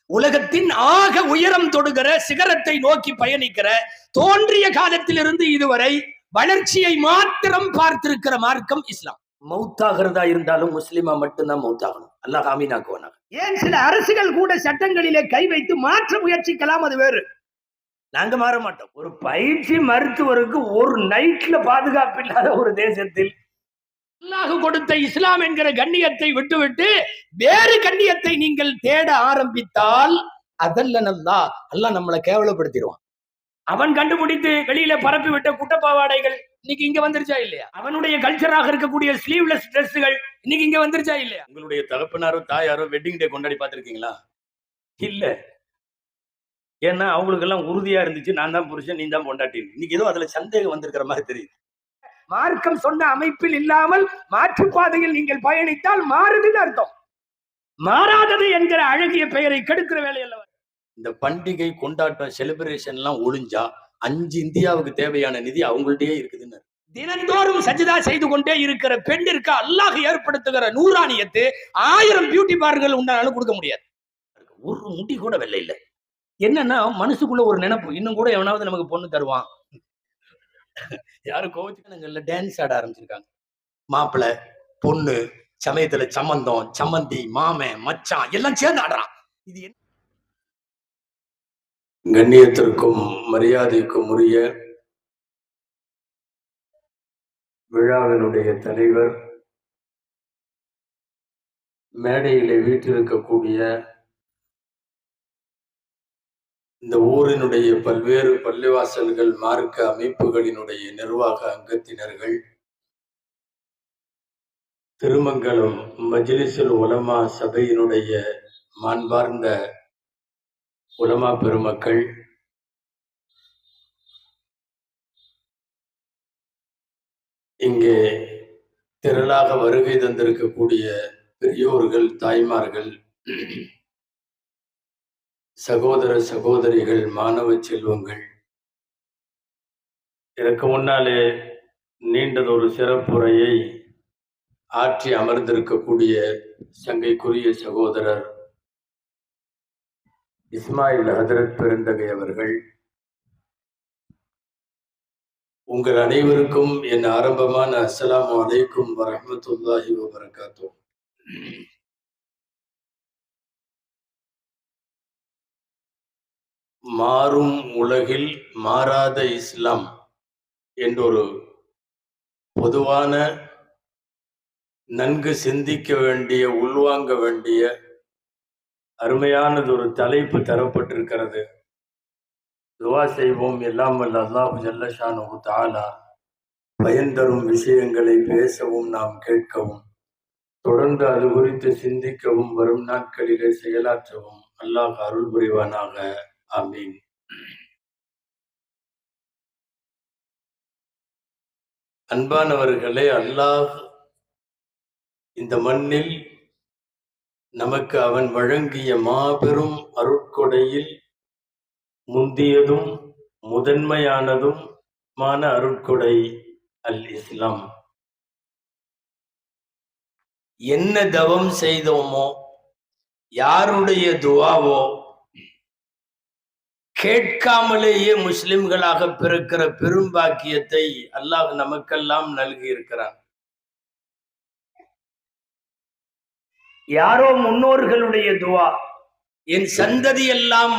உலகத்தின் ஆக உயரம் தொடுகிற சிகரத்தை நோக்கி பயணிக்கிற தோன்றிய காலத்திலிருந்து இதுவரை வளர்ச்சியை மாத்திரம் பார்த்திருக்கிற மார்க்கம் இஸ்லாம். மௌத்தாகிறதா இருந்தாலும் முஸ்லிமா மட்டும்தான் மௌத்தாகணும். அல்லாஹ் ஆமீனாக்குவானாக. ஏன் சில அரசுகள் கூட சட்டங்களிலே கை வைத்து மாற்ற முயற்சிக்கலாம், அது வேறு. நாங்க மாற மாட்டோம். ஒரு பயிற்சி மருத்துவருக்கு ஒரு நைட்ல பாதுகாப்பு இல்லாத ஒரு தேசத்தில் அல்லாஹ் கொடுத்த இஸ்லாம் என்கிற கண்ணியத்தை விட்டுவிட்டு வேறு கண்ணியத்தை நீங்கள் தேட ஆரம்பித்தால் அதல்ல அல்லாஹ் நம்மளை கேவலப்படுத்திடுவான். அவன் கண்டுபிடித்து வெளியில பரப்பி விட்ட குட்டப்பாவாடைகள் இன்னைக்கு இங்க வந்துருச்சா இல்லையா? அவனுடைய கல்ச்சராக இருக்கக்கூடிய ஸ்லீவ்லெஸ் டிரெஸ்கள் இன்னைக்கு இங்க வந்துருச்சா இல்லையா? உங்களுடைய தகப்பனாரோ தாயாரோ வெட்டிங் டே கொண்டாடி பார்த்திருக்கீங்களா? இல்ல. ஏன்னா அவங்களுக்கு எல்லாம் உறுதியா இருந்துச்சு, நான் தான் புருஷன், நீ தான் பொண்டாட்டி. இன்னைக்கு ஏதோ அதுல சந்தேகம் வந்திருக்கிற மாதிரி தெரியுது. மார்க்கம் சொன்ன அமைப்பில் இல்லாமல் மாற்றுப்பாதையில் நீங்கள் பயணித்தால் மாறுதுன்னு அர்த்தம். மாறாதது என்கிற அழகிய பெயரை கெடுக்கிற வேலையல்ல. இந்த பண்டிகை கொண்டாட்டம் செலிப்ரேஷன் எல்லாம் ஒளிஞ்சா 5 இந்தியாவுக்கு தேவையான நிதி அவங்கள்ட்டயே இருக்குதுன்னு. தினந்தோறும் சஜிதா செய்து கொண்டே இருக்கிற பெண்ணிற்கு அல்லாஹ் ஏற்படுத்துகிற நூறானியத்து 1000 பியூட்டி பார்லர்கள் உண்டானாலும் கொடுக்க முடியாது. ஒரு முடி கூட வெள்ளை இல்லை. என்னன்னா மனசுக்குள்ள ஒரு நினைப்பு, இன்னும் கூட எவனாவது நமக்கு பொண்ணு தருவான். யாரும் கோவிச்சுக்கணுங்கல்ல, டான்ஸ் ஆட ஆரம்பிச்சிருக்காங்க. மாப்பிள்ளை பொண்ணு சமயத்துல சம்பந்தம், சம்மந்தி, மாமன், மச்சான் எல்லாம் சேர்ந்து ஆடுறான். இது என்ன? கண்ணியத்திற்கும் மரியாதைக்கும் உரிய விழாவினுடைய தலைவர், மேடையிலே வீற்றிருக்கக்கூடிய இந்த ஊரினுடைய பல்வேறு பள்ளிவாசல்கள் மார்க்க அமைப்புகளினுடைய நிர்வாக அங்கத்தினர்கள், திருமங்கலம் மஜ்லிஸுல் உலமா சபையினுடைய மாண்பார்ந்த உலமா பெருமக்கள், இங்கே திரளாக வருகை தந்திருக்கக்கூடிய பெரியோர்கள், தாய்மார்கள், சகோதர சகோதரிகள், மாணவ செல்வங்கள், இதற்கு முன்னாலே நீண்டதொரு சிறப்புரையை ஆற்றி அமர்ந்திருக்கக்கூடிய சங்கைக்குரிய சகோதரர் இஸ்மாயில் ஹதரத் பெருந்தகை அவர்கள், உங்கள் அனைவருக்கும் என் ஆரம்பமான அஸ்ஸலாமு அலைக்கும் வரஹ்மத்துல்லாஹி வபரகாத்துஹ். மாறும் உலகில் மாறாத இஸ்லாம் என்றொரு பொதுவான, நன்கு சிந்திக்க வேண்டிய, உள்வாங்க வேண்டிய அருமையானது ஒரு தலைப்பு தரப்பட்டிருக்கிறது. துவா செய்வோம், எல்லாம் வல்ல அல்லாஹ் ஜல்ல ஷானுஹு தஆலா பயன்தரும் விஷயங்களை பேசவும் நாம் கேட்கவும், தொடர்ந்து அது குறித்து சிந்திக்கவும், வரும் நாட்களிலே செயலாற்றவும் அல்லாஹ் அருள் புரிவானாக. ஆமீன். அன்பானவர்களே, அல்லாஹ் இந்த மண்ணில் நமக்கு அவன் வழங்கிய மாபெரும் அருட்கொடையில் முந்தியதும் முதன்மையானதும் அருட்கொடை அல் இஸ்லாம். என்ன தவம் செய்தோமோ, யாருடைய துவாவோ, கேட்காமலேயே முஸ்லிம்களாக பிறக்கிற பெரும் பாக்கியத்தை அல்லாஹ் நமக்கெல்லாம் நல்கி இருக்கிறான். யாரோ முன்னோர்களுடைய துவா, என் சந்ததி எல்லாம்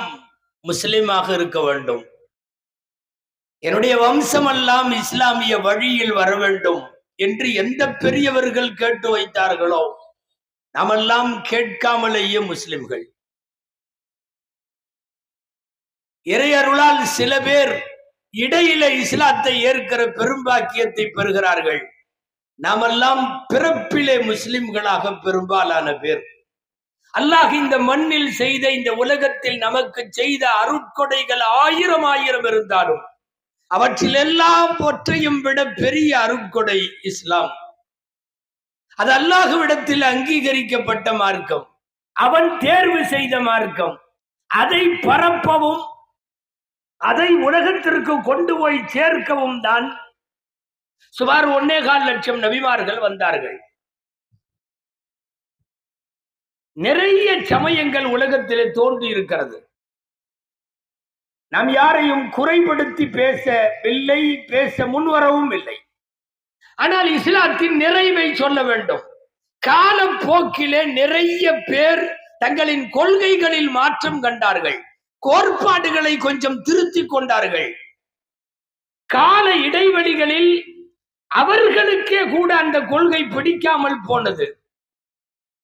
முஸ்லிமாக இருக்க வேண்டும், என்னுடைய வம்சம் எல்லாம் இஸ்லாமிய வழியில் வர வேண்டும் என்று எந்த பெரியவர்கள் கேட்டு வைத்தார்களோ, நாமெல்லாம் கேட்காமலேயே முஸ்லிம்கள். இறையருளால் சில பேர் இடையில இஸ்லாத்தை ஏற்கிற பெரும்பாக்கியத்தை பெறுகிறார்கள். நாமெல்லாம் பிறப்பிலே முஸ்லிம்களாக பெரும்பாலான பேர். அல்லாஹ் இந்த மண்ணில் செய்த, இந்த உலகத்தில் நமக்கு செய்த அருட்கொடைகள் 1000 இருந்தாலும் அவற்றில் எல்லாம் ஒற்றையும் விட பெரிய அருட்கொடை இஸ்லாம். அது அல்லாஹ்விடத்தில் அங்கீகரிக்கப்பட்ட மார்க்கம், அவன் தேர்வு செய்த மார்க்கம். அதை பரப்பவும், அதை உலகத்திற்கு கொண்டு போய் சேர்க்கவும் தான் சுமார் 1.25 லட்சம் நபிமார்கள் வந்தார்கள். நிறைய சமயங்கள் உலகத்திலே தோன்றி இருக்கிறது. நாம் யாரையும் குறைபடுத்தி பேசவில்லை, பேச முன்வரவும் இல்லை. ஆனால் இஸ்லாத்தின் நிறைவை சொல்ல வேண்டும். காலப்போக்கிலே நிறைய பேர் தங்களின் கொள்கைகளில் மாற்றம் கண்டார்கள், கோட்பாடுகளை கொஞ்சம் திருத்திக் கொண்டார்கள். கால இடைவெளிகளில் அவர்களுக்கே கூட அந்த கொள்கை பிடிக்காமல் போனது.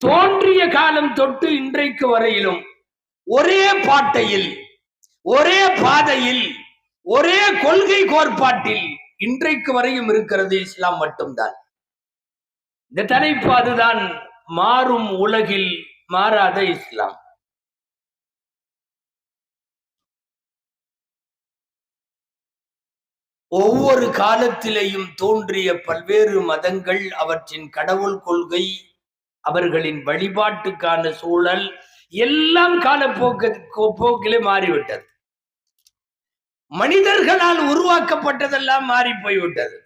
தோன்றிய காலம் தொட்டு இன்றைக்கு வரையிலும் ஒரே பாட்டையில், ஒரே பாதையில், ஒரே கொள்கை கோட்பாட்டில் இன்றைக்கு வரையும் இருக்கிறது இஸ்லாம் மட்டும்தான். இந்த தலைப்பு அதுதான், மாறும் உலகில் மாறாத இஸ்லாம். ஒவ்வொரு காலத்திலேயும் தோன்றிய பல்வேறு மதங்கள், அவற்றின் கடவுள் கொள்கை, அவர்களின் வழிபாட்டுக்கான சூழல் எல்லாம் காலப்போக்கிலே மாறிவிட்டது. மனிதர்களால் உருவாக்கப்பட்டதெல்லாம் மாறி போய்விட்டது.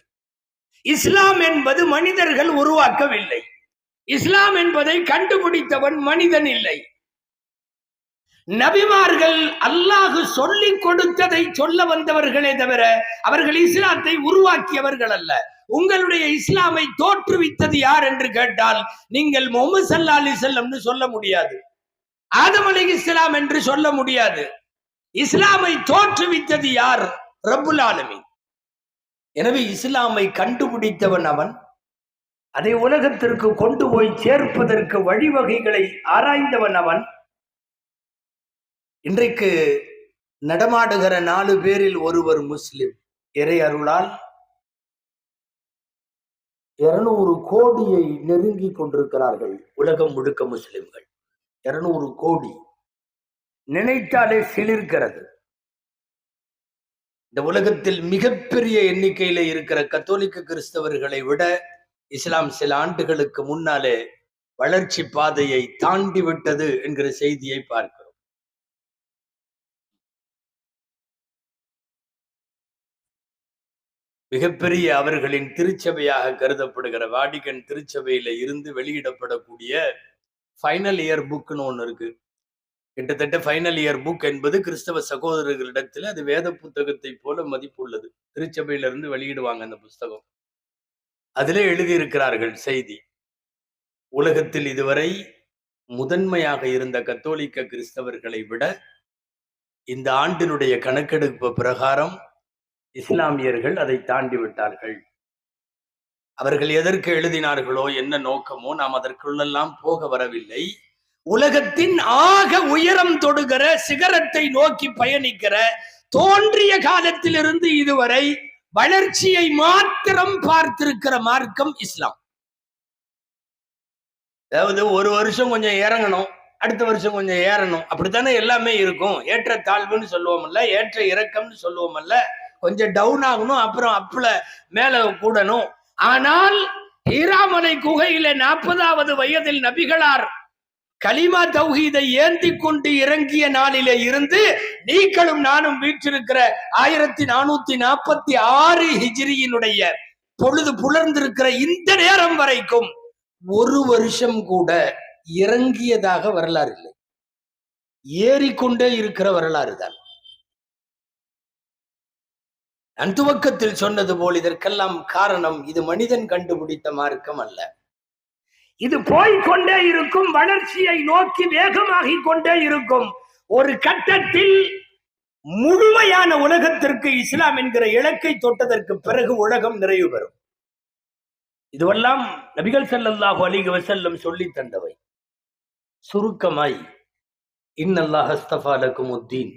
இஸ்லாம் என்பது மனிதர்கள் உருவாக்கவில்லை. இஸ்லாம் என்பதை கண்டுபிடித்தவன் மனிதன் இல்லை. நபிமார்கள் அல்லாஹ் சொல்லிக் கொடுத்ததை சொல்ல வந்தவர்களே தவிர அவர்கள் இஸ்லாத்தை உருவாக்கியவர்கள் அல்ல. உங்களுடைய இஸ்லாமை தோற்றுவித்தது யார் என்று கேட்டால் நீங்கள் முஹம்மது ஸல்லல்லாஹு அலைஹி வஸல்லம் சொல்ல முடியாது, ஆதம் அலைஹிஸ்ஸலாம் என்று சொல்ல முடியாது. இஸ்லாமை தோற்றுவித்தது யார்? ரப்புல் ஆலமீன். எனவே இஸ்லாமை கண்டுபிடித்தவன் அவன். அதை உலகத்திற்கு கொண்டு போய் சேர்ப்பதற்கு வழிவகைகளை ஆராய்ந்தவன் அவன். இன்றைக்கு நடமாடுகிற 4 பேரில் ஒருவர் முஸ்லிம். இறை அருளால் 200 கோடியை நெருங்கி கொண்டிருக்கிறார்கள் உலகம் முழுக்க முஸ்லிம்கள். 200 கோடி நினைத்தாலே சிலிர்க்கிறது. இந்த உலகத்தில் மிகப்பெரிய எண்ணிக்கையில இருக்கிற கத்தோலிக்க கிறிஸ்தவர்களை விட இஸ்லாம் சில ஆண்டுகளுக்கு முன்னாலே வளர்ச்சி பாதையை தாண்டி விட்டது என்கிற செய்தியை பார்க்கிறோம். மிகப்பெரிய அவர்களின் திருச்சபையாக கருதப்படுகிற வாடிகன் திருச்சபையில இருந்து வெளியிடப்படக்கூடிய ஃபைனல் இயர் புக்னு ஒண்ணு இருக்கு. கிட்டத்தட்ட ஃபைனல் இயர் புக் என்பது கிறிஸ்தவ சகோதரர்களிடத்தில் அது வேத புத்தகத்தை போல மதிப்புள்ளது. திருச்சபையிலிருந்து வெளியிடுவாங்க அந்த புஸ்தகம். அதிலே எழுதியிருக்கிறார்கள் செய்தி. உலகத்தில் இதுவரை முதன்மையாக இருந்த கத்தோலிக்க கிறிஸ்தவர்களை விட இந்த ஆண்டினுடைய கணக்கெடுப்பு பிரகாரம் இஸ்லாமியர்கள் அதை தாண்டி விட்டார்கள். அவர்கள் எதற்கு எழுதினார்களோ, என்ன நோக்கமோ, நாம் அதற்குள்ளெல்லாம் போக வரவில்லை. உலகத்தின் ஆக உயரம் தொடுகிற சிகரத்தை நோக்கி பயணிக்கிற, தோன்றிய காலத்திலிருந்து இதுவரை வளர்ச்சியை மாத்திரம் பார்த்திருக்கிற மார்க்கம் இஸ்லாம். அதாவது ஒரு வருஷம் கொஞ்சம் இறங்கணும், அடுத்த வருஷம் கொஞ்சம் ஏறணும், அப்படித்தானே எல்லாமே இருக்கும். ஏற்ற தாழ்வுன்னு சொல்லுவோம்ல, ஏற்ற இறக்கம்னு சொல்லுவோம்ல. கொஞ்சம் டவுன் ஆகணும், அப்புறம் அப்ல மேல கூடணும். ஆனால் ஹீராமலை குகையில 40வது வயதில் நபிகளார் கலிமா தௌஹீதை ஏந்தி கொண்டு இறங்கிய நாளிலே இருந்து நீங்களும் நானும் வீற்றிருக்கிற 1446 ஹிஜ்ரியினுடைய பொழுது புலர்ந்திருக்கிற இந்த நேரம் வரைக்கும் ஒரு வருஷம் கூட இறங்கியதாக வரலாறு இல்லை. ஏறிக்கொண்டே இருக்கிற வரலாறு தான். நான் துவக்கத்தில் சொன்னது போல் இதற்கெல்லாம் காரணம் இது மனிதன் கண்டுபிடித்த மார்க்கம் அல்ல. இது போய்கொண்டே இருக்கும், வளர்ச்சியை நோக்கி வேகமாகிக் கொண்டே இருக்கும். ஒரு கட்டத்தில் முழுமையான உலகத்திற்கு இஸ்லாம் என்கிற இலக்கை தொட்டதற்கு பிறகு உலகம் நிறைவு பெறும். இதுவெல்லாம் நபிகள் ஸல்லல்லாஹு அலைஹி வஸல்லம் சொல்லி தந்தவை. சுருக்கமாய், இன்னல்லாஹ் அஸ்தஃபா லகுமுத்தீன்,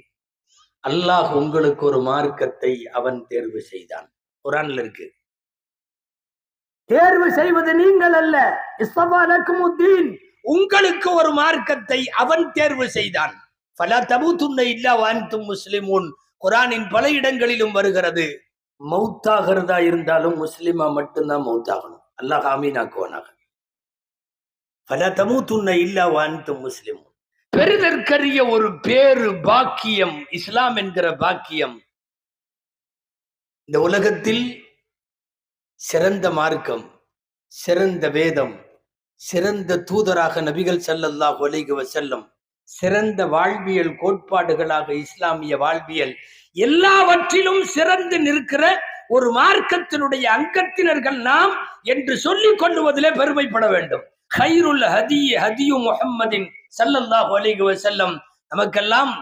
அல்லாஹ் உங்களுக்கு ஒரு மார்க்கத்தை அவன் தேர்வு செய்தான். குர்ஆன்ல இருக்கு. தேர்வு செய்வது நீங்கள் அல்ல, இஸ்தஃபா லகுமுத்தீன், உங்களுக்கு ஒரு மார்க்கத்தை அவன் தேர்வு செய்தான். ஃபலா தமூதுன்ன இல்லா வஅன்தும் முஸ்லிமூன், குர்ஆனின் பல இடங்களிலும் வருகிறது. மௌத்தாகிறதா இருந்தாலும் முஸ்லிமா மட்டும்தான் மௌத்தாகணும். அல்லாஹ் ஆமீனாக்குவானாக. ஃபலா தமூதுன்ன இல்லா வஅன்தும் முஸ்லிமூன். பெருதற்கரிய ஒரு பேரு பாக்கியம் இஸ்லாம் என்கிற பாக்கியம். இந்த உலகத்தில் சிறந்த மார்க்கம், சிறந்த வேதம், சிறந்த தூதராக நபிகள் ஸல்லல்லாஹு அலைஹி வஸல்லம், சிறந்த வாழ்வியல் கோட்பாடுகளாக இஸ்லாமிய வாழ்வியல், எல்லாவற்றிலும் சிறந்து நிற்கிற ஒரு மார்க்கத்தினுடைய அங்கத்தினர்கள் நாம் என்று சொல்லிக் கொள்ளுவதிலே பெருமைப்பட வேண்டும். கைருல் ஹதி ஹதியு முஹம்மதின் ஸல்லல்லாஹு அலைஹி வஸல்லம். நமக்கெல்லாம்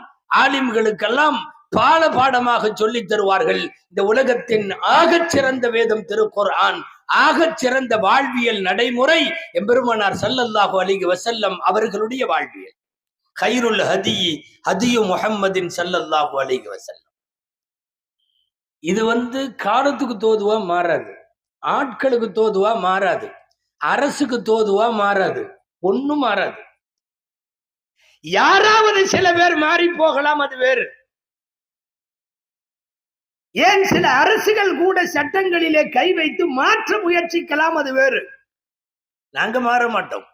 ஆலிம்களுக்கெல்லாம் பாடமாக சொல்லித் தருவார்கள். இந்த உலகத்தின் ஆகச் சிறந்த வேதம் திருக்குர்ஆன், ஆகச் சிறந்த வாழ்வியல் நடைமுறை எம்பெருமானார் ஸல்லல்லாஹு அலைஹி வஸல்லம் அவர்களுடைய வாழ்வியல். கைருல் ஹதி ஹதியு முஹம்மதின் ஸல்லல்லாஹு அலைஹி வஸல்லம். இது காலத்துக்கு தோதுவா மாறாது, ஆட்களுக்கு தோதுவா மாறாது, அரசுக்கு தோதுவா மாறாது, ஒண்ணும் மாறாது. யாராவது சில பேர் மாறி போகலாம், அது வேறு. ஏன் சில அரசுகள் கூட சட்டங்களிலே கை வைத்து மாற்ற முயற்சிக்கலாம், அது வேறு. நாங்க மாற மாட்டோம்.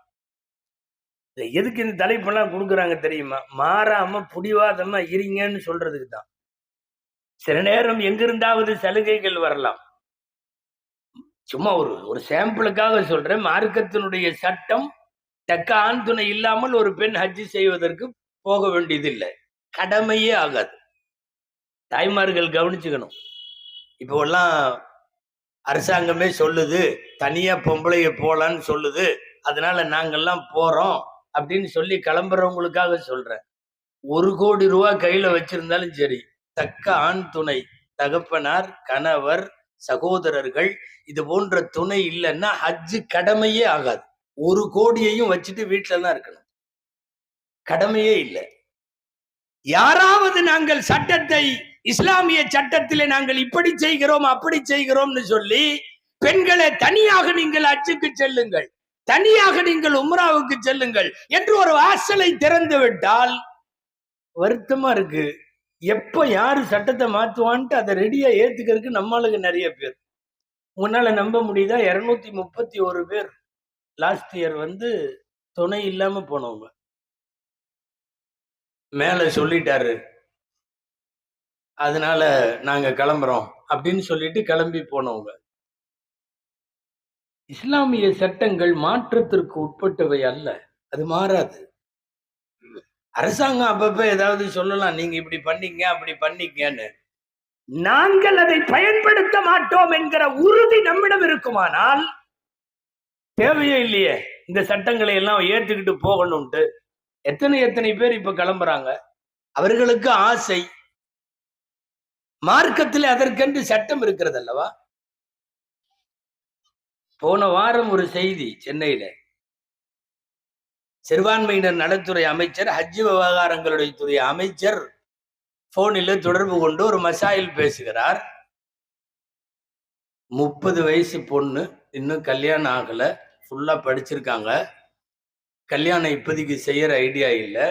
எதுக்கு இந்த தலைப்பெல்லாம் கொடுக்குறாங்க தெரியுமா? மாறாம புடிவாதமா இருங்கன்னு சொல்றதுக்கு தான். சில நேரம் எங்கிருந்தாவது சலுகைகள் வரலாம். சும்மா ஒரு சாம்பிளுக்காக சொல்றேன். மார்க்கத்தினுடைய சட்டம் தக்க ஆண் துணை இல்லாமல் ஒரு பெண் ஹஜ்ஜி செய்வதற்கு போக வேண்டியதில்லை, கடமையே ஆகாது. தாய்மார்கள் கவனிச்சுக்கணும். இப்போ எல்லாம் அரசாங்கமே சொல்லுது, தனியா பொம்பளைய போலான்னு சொல்லுது, அதனால நாங்கெல்லாம் போறோம் அப்படின்னு சொல்லி கிளம்புறவங்களுக்காக சொல்றேன். 1 கோடி ரூபாய் கையில வச்சிருந்தாலும் சரி, தக்க ஆண் துணை, தகப்பனார், கணவர், சகோதரர்கள், இது போன்ற துணை இல்லைன்னா ஹஜ்ஜு கடமையே ஆகாது. 1 கோடியையும் வச்சுட்டு வீட்டுல தான் இருக்கணும், கடமையே இல்லை. யாராவது நாங்கள் சட்டத்தை, இஸ்லாமிய சட்டத்திலே நாங்கள் இப்படி செய்கிறோம் அப்படி செய்கிறோம்னு சொல்லி, பெண்களை தனியாக நீங்கள் ஹஜ்ஜுக்கு செல்லுங்கள், தனியாக நீங்கள் உம்ராவுக்கு செல்லுங்கள் என்று ஒரு வாசலை திறந்து விட்டால் வருத்தமா இருக்கு. எப்ப யாரு சட்டத்தை மாத்துவான்ட்டு அதை ரெடியா ஏத்துக்கிறதுக்கு நம்மளுக்கு நிறைய பேர். உன்னால நம்ப முடியுதா? 231 பேர் லாஸ்ட் இயர் துணை இல்லாம போனவங்க. மேல சொல்லிட்டாரு, அதனால நாங்க கிளம்புறோம் அப்படின்னு சொல்லிட்டு கிளம்பி போனவங்க. இஸ்லாமிய சட்டங்கள் மாற்றத்திற்கு உட்பட்டவை அல்ல, அது மாறாது. அரசாங்கம் அப்பப்ப ஏதாவது சொல்லலாம், நீங்க இப்படி பண்ணீங்க அப்படி பண்ணீங்கன்னு. நாங்கள் அதை பயன்படுத்த மாட்டோம் என்கிற உறுதி நம்மிடம் இருக்குமானால் தேவையே இல்லையே இந்த சட்டங்களை எல்லாம் ஏற்றுக்கிட்டு போகணும்ட்டு. எத்தனை பேர் இப்ப கிளம்புறாங்க, அவர்களுக்கு ஆசை. மார்க்கத்தில் அதற்கென்று சட்டம் இருக்கிறது அல்லவா? போன வாரம் ஒரு செய்தி, சென்னையில சிறுபான்மையினர் நலத்துறை அமைச்சர், ஹஜ் விவகாரங்களுடைய துறை அமைச்சர் போனில் தொடர்பு கொண்டு ஒரு மசாயில் பேசுகிறார். 30 வயசு பொண்ணு, இன்னும் கல்யாணம் ஆகல, ஃபுல்லா படிச்சிருக்காங்க. கல்யாணம் இப்போதைக்கு செய்யற ஐடியா இல்லை,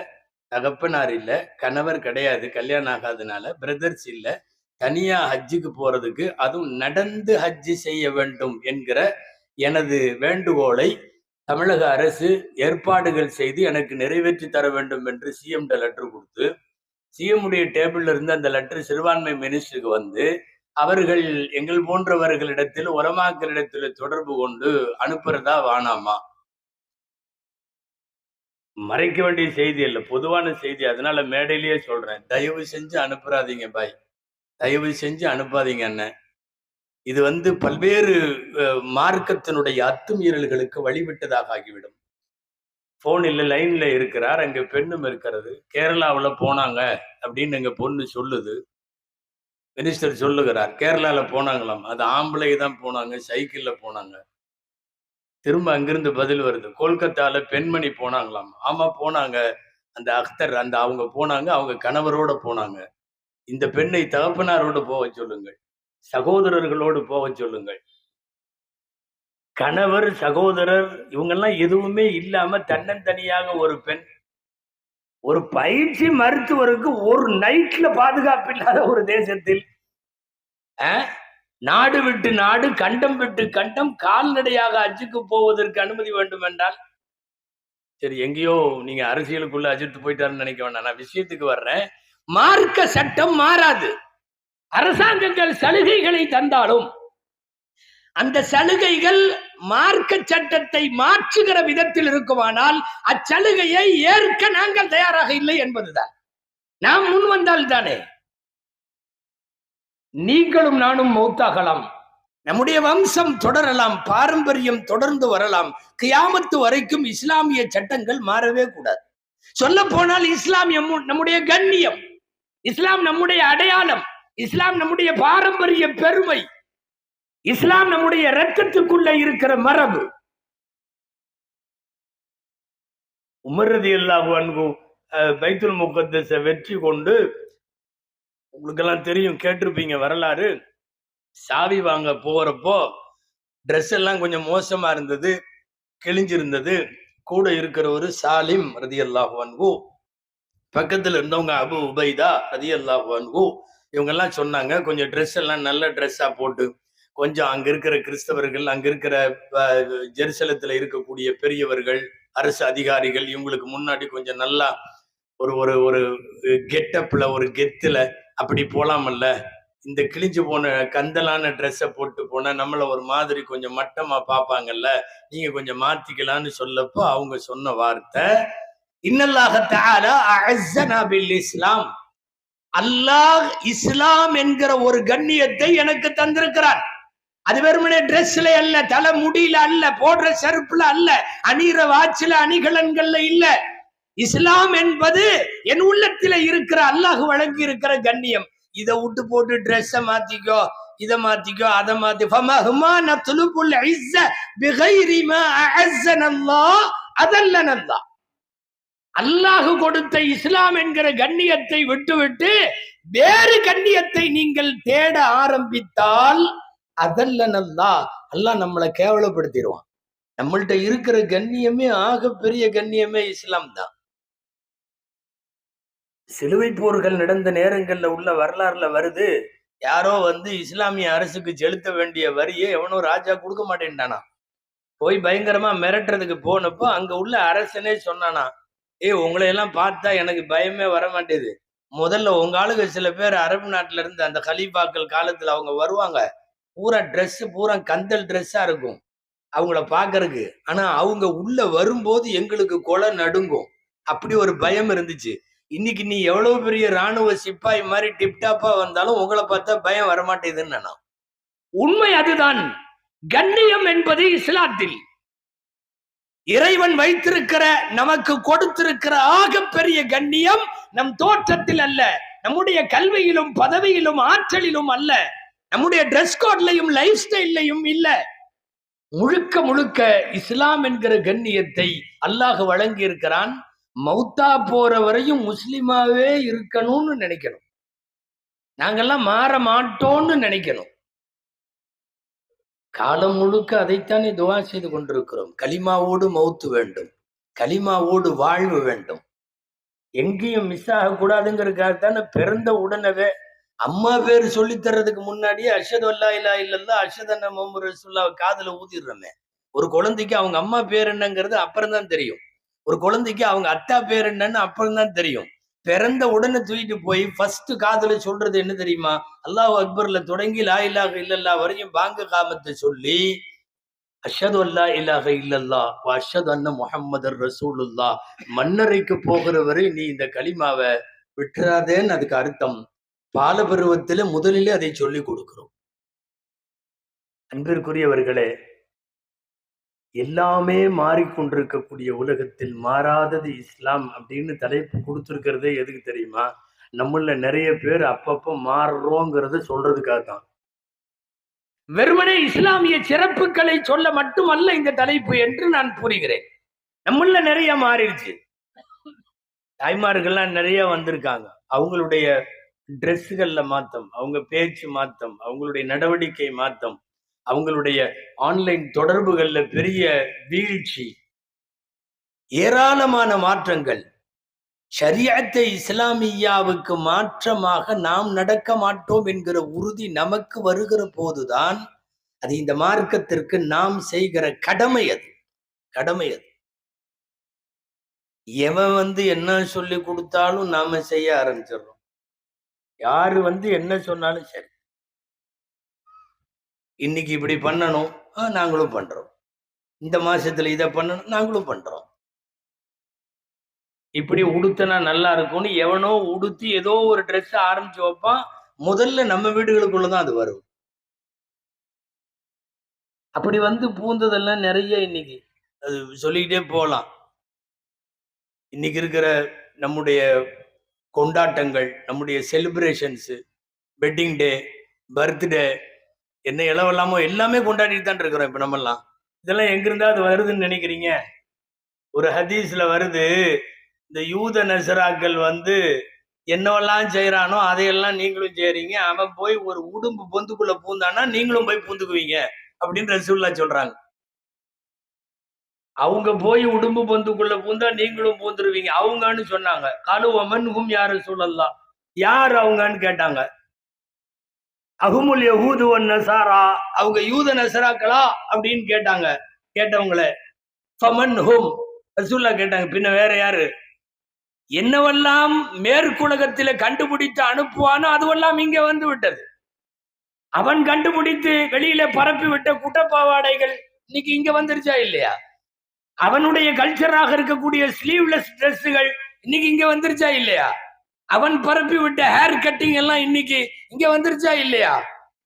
தகப்பனார் இல்லை, கணவர் கிடையாது, கல்யாணம் ஆகாதனால பிரதர்ஸ் இல்லை, தனியா ஹஜ்ஜுக்கு போறதுக்கு, அதுவும் நடந்து ஹஜ்ஜு செய்ய வேண்டும் என்கிற எனது வேண்டுகோளை தமிழக அரசு ஏற்பாடுகள் செய்து எனக்கு நிறைவேற்றி தர வேண்டும் என்று சிஎம் லெட்டர் கொடுத்து, சிஎம் உடைய டேபிள்ல இருந்து அந்த லெட்டர் சிறுபான்மை மினிஸ்டருக்கு அவர்கள் எங்கள் போன்றவர்களிடத்தில், உலமாக்களிடத்தில் தொடர்பு கொண்டு அனுப்புறதா வானாமா? மறைக்க வேண்டிய செய்தி இல்லை, பொதுவான செய்தி. அதனால மேடையிலேயே சொல்றேன், தயவு செஞ்சு அனுப்புறாதீங்க பாய், தயவு செஞ்சு அனுப்பாதீங்க அண்ணன். இது பல்வேறு மார்க்கத்தினுடைய அத்துமீறல்களுக்கு வழிவிட்டதாக ஆகிவிடும். போன்ல லைன்ல இருக்கிறார், அங்க பெண்ணும் இருக்கிறது. கேரளாவில் போனாங்க அப்படின்னு எங்க பொண்ணு சொல்லுது. மினிஸ்டர் சொல்லுகிறார், கேரளால போனாங்களாம், அது ஆம்பளை தான் போனாங்க, சைக்கிள்ல போனாங்க. திரும்ப அங்கிருந்து பதில் வருது, கொல்கத்தால பெண்மணி போனாங்களாம். ஆமா போனாங்க, அந்த அக்தர் அவங்க போனாங்க, அவங்க கணவரோட போனாங்க. இந்த பெண்ணை தகப்பனாரோடு போக சொல்லுங்கள், சகோதரர்களோடு போக சொல்லுங்கள். கணவர், சகோதரர் இவங்கெல்லாம் எதுவுமே இல்லாம தன்னந்தனியாக ஒரு பெண், ஒரு பயிற்சி மருத்துவருக்கு ஒரு நைட்ல பாதுகாப்பு இல்லாத ஒரு தேசத்தில், நாடு விட்டு நாடு, கண்டம் விட்டு கண்டம் கால்நடையாக ஹஜ்ஜுக்கு போவதற்கு அனுமதி வேண்டும் என்றால், சரி எங்கேயோ நீங்க அரசியலுக்குள்ள அஜித்து போயிட்டாருன்னு நினைக்க வேண்டாம், நான் விஷயத்துக்கு வர்றேன். மார்க்க சட்டம் மாறாது. அரசாங்கங்கள் சலுகைகளை தந்தாலும் அந்த சலுகைகள் மார்க்க சட்டத்தை மாற்றுகிற விதத்தில் இருக்குமானால் அச்சலுகையை ஏற்க நாங்கள் தயாராக இல்லை என்பதுதான். நாம் முன் வந்தால் தானே. நீங்களும் நானும் மௌத்தாகலாம், நம்முடைய வம்சம் தொடரலாம், பாரம்பரியம் தொடர்ந்து வரலாம், கியாமத்து வரைக்கும் இஸ்லாமிய சட்டங்கள் மாறவே கூடாது. சொல்ல போனால் இஸ்லாம் நம்முடைய கண்ணியம், இஸ்லாம் நம்முடைய அடையாளம், இஸ்லாம் நம்முடைய பாரம்பரிய பெருமை, இஸ்லாம் நம்முடைய இரத்தத்துக்குள்ள இருக்கிற மரபு. உமர் ரலியல்லாஹு அன்ஹு பைத்துல் முகத்தஸ வெற்றி கொண்டு, உங்களுக்கு எல்லாம் தெரியும், கேட்டிருப்பீங்க வரலாறு. சாவி வாங்க போறப்போ ட்ரெஸ் எல்லாம் கொஞ்சம் மோசமா இருந்தது, கிழிஞ்சிருந்தது. கூட இருக்கிற ஒரு சாலிம் ரலியல்லாஹு அன்ஹு, பக்கத்துல இருந்தவங்க அபு உபைதா ரலியல்லாஹு அன்ஹு, இவங்க எல்லாம் சொன்னாங்க, கொஞ்சம் ட்ரெஸ் எல்லாம் நல்ல ட்ரெஸ்ஸா போட்டு, கொஞ்சம் அங்க இருக்கிற கிறிஸ்தவர்கள், அங்க இருக்கிற ஜெருசலத்துல இருக்கக்கூடிய பெரியவர்கள், அரசு அதிகாரிகள், இவங்களுக்கு முன்னாடி கொஞ்சம் நல்லா ஒரு ஒரு ஒரு கெட்டப்ல, ஒரு கெத்துல அப்படி போலாமல்ல. இந்த கிழிஞ்சு போன கந்தலான ட்ரெஸ்ஸை போட்டு போனா நம்மள ஒரு மாதிரி கொஞ்சம் மட்டமா பார்ப்பாங்கல்ல, நீங்க கொஞ்சம் மாத்திக்கலான்னு சொல்லப்போ அவங்க சொன்ன வார்த்தை, இன்னல்லாஹ தஆலா அஅஸ்ஸனா பில் இஸ்லாம், அல்லாஹ் இஸ்லாம் என்கிற ஒரு கண்ணியத்தை எனக்கு தந்திருக்கிறார். அது வெறுமனே ட்ரெஸ்ல அல்ல, தலை முடியில அல்ல, போடுற செருப்புல அல்ல, அணிகிற வாச்சில அணிகலன்கள்ல இல்ல. இஸ்லாம் என்பது என் உள்ளத்தில இருக்கிற அல்லாஹ் வழங்கி இருக்கிற கண்ணியம். இதை விட்டு போட்டு ட்ரெஸ்ஸை மாத்திக்கோ, இதை மாத்திக்கோ, அதை மாத்தி, ஃபமஹ்மா நத்லுபுல் இஸ்ஸ பிகைரி மா அஅஸ்ஸனல்லாஹ் அதல்லனல்லாஹ். அல்லாஹ் கொடுத்த இஸ்லாம் என்கிற கண்ணியத்தை விட்டுவிட்டு வேறு கண்ணியத்தை நீங்கள் தேட ஆரம்பித்தால் அதல்லனல்லாஹ், அல்லாஹ் நம்மளை கேவலப்படுத்திடுவான். நம்மள்ட்ட இருக்கிற கண்ணியமே, ஆக பெரிய கண்ணியமே இஸ்லாம் தான். சிலுவை போர்கள் நடந்த நேரங்கள்ல உள்ள வரலாறுல வருது, யாரோ இஸ்லாமிய அரசுக்கு செலுத்த வேண்டிய வரியை எவனோ ராஜா கொடுக்க மாட்டேன்டானா. போய் பயங்கரமா மிரட்டுறதுக்கு போனப்போ அங்க உள்ள அரசனே சொன்னானா, உங்களை எல்லாம் பார்த்தா எனக்கு பயமே வர மாட்டேது. முதல்ல உங்க ஆளுங்க சில பேர் அரபு நாட்டுல இருந்து அந்த கலீஃபாக்கள் காலத்துல அவங்க வருவாங்க, பூரா ட்ரெஸ் பூரா கந்தல் ட்ரெஸ்ஸா இருக்கும் அவங்கள பாக்குறதுக்கு. ஆனா அவங்க உள்ள வரும்போது எங்களுக்கு கொலை நடுங்கும், அப்படி ஒரு பயம் இருந்துச்சு. இன்னைக்கு நீ எவ்வளவு பெரிய ராணுவ சிப்பாய் மாதிரி டிப்டாப்பா வந்தாலும் உங்களை பார்த்தா பயம் வரமாட்டேதுன்னு. உண்மை அதுதான். கண்ணியம் என்பது இஸ்லாத்தில் இறைவன் வைத்திருக்கிற, நமக்கு கொடுத்திருக்கிற ஆக பெரிய கண்ணியம் நம் தோற்றத்தில் அல்ல, நம்முடைய கல்வியிலும் பதவியிலும் ஆற்றலிலும் அல்ல, நம்முடைய டிரெஸ் கோட்லையும் லைஃப் ஸ்டைல்லையும் இல்ல. முழுக்க முழுக்க இஸ்லாம் என்கிற கண்ணியத்தை அல்லாஹ் வழங்கி இருக்கிறான். மௌத்தா போற வரையும் முஸ்லிமாவே இருக்கணும்னு நினைக்கணும், நாங்கெல்லாம் மாற மாட்டோம்னு நினைக்கணும். காலம் முழுக்க அதைத்தானே துவா செய்து கொண்டிருக்கிறோம். கலிமாவோடு மௌத்து வேண்டும், கலிமாவோடு வாழ்வு வேண்டும், எங்கேயும் மிஸ் ஆகக்கூடாதுங்கிறதுக்காகத்தானே பிறந்த உடனே அம்மா பேர் சொல்லி தர்றதுக்கு முன்னாடியே அஷ்ஹது அல்லா இலாஹ இல்லல்லாஹ் அஷ்ஹது அன்ன முஹம்மது ரசூலுல்லாஹ் காதுல ஊதிடுறோமே. ஒரு குழந்தைக்கு அவங்க அம்மா பேர் என்னங்கிறது அப்புறம் தான் தெரியும், ஒரு குழந்தைக்கு அவங்க அத்தா பேர் என்னன்னு அப்புறம் தான் தெரியும். பிறந்த உடனே தூக்கிட்டு போய் ஃபர்ஸ்ட் காதுல சொல்றது என்ன தெரியுமா? அல்லாஹ் அக்பர்ல தொடங்கி லா இலாஹ இல்லல்லாஹ் வரையும் பாங்க காமத்தை சொல்லி அஷ்ஹது அல்லா இலாஹ இல்லல்லாஹ் வ அஷ்ஹது அன்ன முஹம்மதர் ரசூலுல்லாஹ் மன்னரைக்கு போகிற வரை நீ இந்த கலிமாவை விட்டுறாதேன்னு அதுக்கு அர்த்தம். பாலபருவத்தில முதலிலே அதை சொல்லி கொடுக்கிறோம். அன்பிற்குரியவர்களே, எல்லாமே மாறிக்கொண்டிருக்கக்கூடிய உலகத்தில் மாறாதது இஸ்லாம் அப்படின்னு தலைப்பு கொடுத்திருக்கிறதே எதுக்கு தெரியுமா? நம்மள நிறைய பேர் அப்பப்ப மாறுறோங்கிறத சொல்றதுக்காக தான். வெறுமனே இஸ்லாமிய சிறப்புகளை சொல்ல மட்டுமல்ல இந்த தலைப்பு என்று நான் புரிகிறேன். நம்மள நிறைய மாறிடுச்சு, தாய்மார்கள்லாம் நிறைய வந்திருக்காங்க, அவங்களுடைய ட்ரெஸ்ஸுகள்ல மாத்தம், அவங்க பேச்சு மாத்தம், அவங்களுடைய நடவடிக்கை மாத்தம், அவங்களுடைய ஆன்லைன் தொடர்புகள்ல பெரிய வீழ்ச்சி, ஏராளமான மாற்றங்கள். ஷரியத்தை இஸ்லாமியாவுக்கு மாற்றமாக நாம் நடக்க மாட்டோம் என்கிற உறுதி நமக்கு வருகிற போதுதான் அது இந்த மார்க்கத்திற்கு நாம் செய்கிற கடமை. அது கடமை. அது எவன் என்ன சொல்லி கொடுத்தாலும் நாம செய்ய ஆரம்பிச்சிடறோம். யாரு என்ன சொன்னாலும் சரி. இன்னைக்கு இப்படி பண்ணணும், நாங்களும் பண்றோம். இந்த மாசத்துல இதை பண்ணணும், நாங்களும் பண்றோம். இப்படி உடுத்தினா நல்லா இருக்கும்னு எவனோ உடுத்தி ஏதோ ஒரு ட்ரெஸ் ஆரம்பிச்சு வைப்பான். முதல்ல நம்ம வீடுகளுக்குள்ளதான் அது வரும். அப்படி வந்து பூந்ததெல்லாம் நிறைய இன்னைக்கு அது சொல்லிக்கிட்டே போகலாம். இன்னைக்கு இருக்கிற நம்முடைய கொண்டாட்டங்கள், நம்முடைய செலிப்ரேஷன்ஸ், வெட்டிங் டே, பர்த்டே, என்ன இளவெல்லாமோ எல்லாமே கொண்டாடிட்டு தான் இருக்கிறோம் இப்ப நம்ம எல்லாம். இதெல்லாம் எங்கிருந்தா அது வருதுன்னு நினைக்கிறீங்க? ஒரு ஹதீஸ்ல வருது, இந்த யூத நசராக்கள் வந்து என்னவெல்லாம் செய்யறானோ அதையெல்லாம் நீங்களும் செய்யறீங்க, அவன் போய் ஒரு உடும்பு பொந்துக்குள்ள பூந்தானா நீங்களும் போய் பூந்துக்குவீங்க அப்படின்னு ரசூலுல்லாஹ் சொல்றாங்க. அவங்க போய் உடும்பு பொந்துக்குள்ள பூந்தா நீங்களும் பூந்துருவீங்க அவங்கன்னு சொன்னாங்க. காலுவமன்ஹும் யா ரசூலல்லாஹ், யார் அவங்கன்னு கேட்டாங்க. அஹுமுல் யஹூது வன் நஸாரா, அவங்க யூத நசராக்களா அப்படின்னு கேட்டாங்க. கேட்டவங்கள ஃபமன்ஹும், ரசூலுல்லாஹ் கேட்டாங்க, பின்ன வேற யாரு? என்னவெல்லாம் மேற்குலகத்தில கண்டுபிடித்து அனுப்புவானோ அதுவெல்லாம் இங்க வந்து விட்டது. அவன் கண்டுபிடித்து வெளியில பரப்பி விட்ட குட்டப்பாவாடைகள் இன்னைக்கு இங்க வந்துருச்சா இல்லையா? அவனுடைய கல்ச்சராக இருக்கக்கூடிய ஸ்லீவ்லெஸ் டிரெஸ்ஸுகள் இன்னைக்கு இங்க வந்துருச்சா இல்லையா? அவன் பரப்பி விட்ட ஹேர் கட்டிங் எல்லாம் இன்னைக்கு இங்க வந்துருச்சா இல்லையா?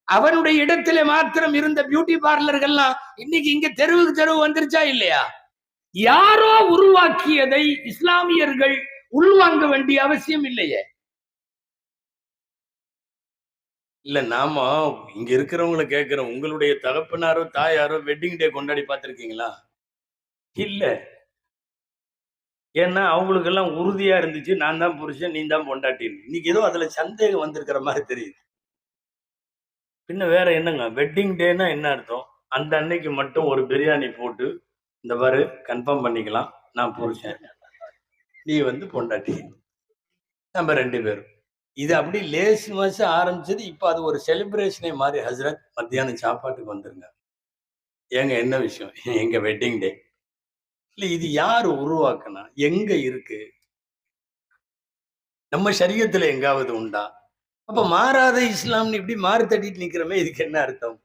அவனுடைய இடத்துல மாத்திரம் இருந்த பியூட்டி பார்லர்கள்லாம் இன்னைக்கு இங்க தெருவுக்கு தெருவு வந்துருச்சா இல்லையா? யாரோ உருவாக்கியதை இஸ்லாமியர்கள் உள்வாங்க வேண்டிய அவசியம் இல்லையே. இல்ல, நாம இங்க இருக்கிறவங்களை கேட்கிறோம், உங்களுடைய தகப்பனாரோ தாயாரோ வெட்டிங் டே கொண்டாடி பார்த்திருக்கீங்களா? இல்ல. ஏன்னா அவங்களுக்கு எல்லாம் உறுதியா இருந்துச்சு, நான் தான் புருஷன், நீ தான் பொண்டாட்டின்னு. இன்னைக்கு ஏதோ அதுல சந்தேகம் வந்திருக்கிற மாதிரி தெரியுது. பின்ன வேற என்னங்க வெட்டிங் டேனா என்ன அர்த்தம்? அந்த அன்னைக்கு மட்டும் ஒரு பிரியாணி போட்டு, இந்த பாரு கன்ஃபார்ம் பண்ணிக்கலாம், நான் புருஷன், நீ வந்து பொண்டாட்டி, நம்ம 2 பேரும். இது அப்படி லேசு மாசம் ஆரம்பிச்சது. இப்ப அது ஒரு செலிப்ரேஷனே மாறி, ஹஸ்ரத் மத்தியானம் சாப்பாட்டுக்கு வந்துருங்க. ஏங்க என்ன விஷயம்? எங்க வெட்டிங் டே. இல்ல, இது யாரு உருவாக்குனா? எங்க இருக்கு? நம்ம ஷரியத்துல எங்காவது உண்டா? அப்ப மாறாத இஸ்லாம்னு இப்படி மாறி தட்டிட்டு நிக்கிறோமே, இதுக்கு என்ன அர்த்தம்?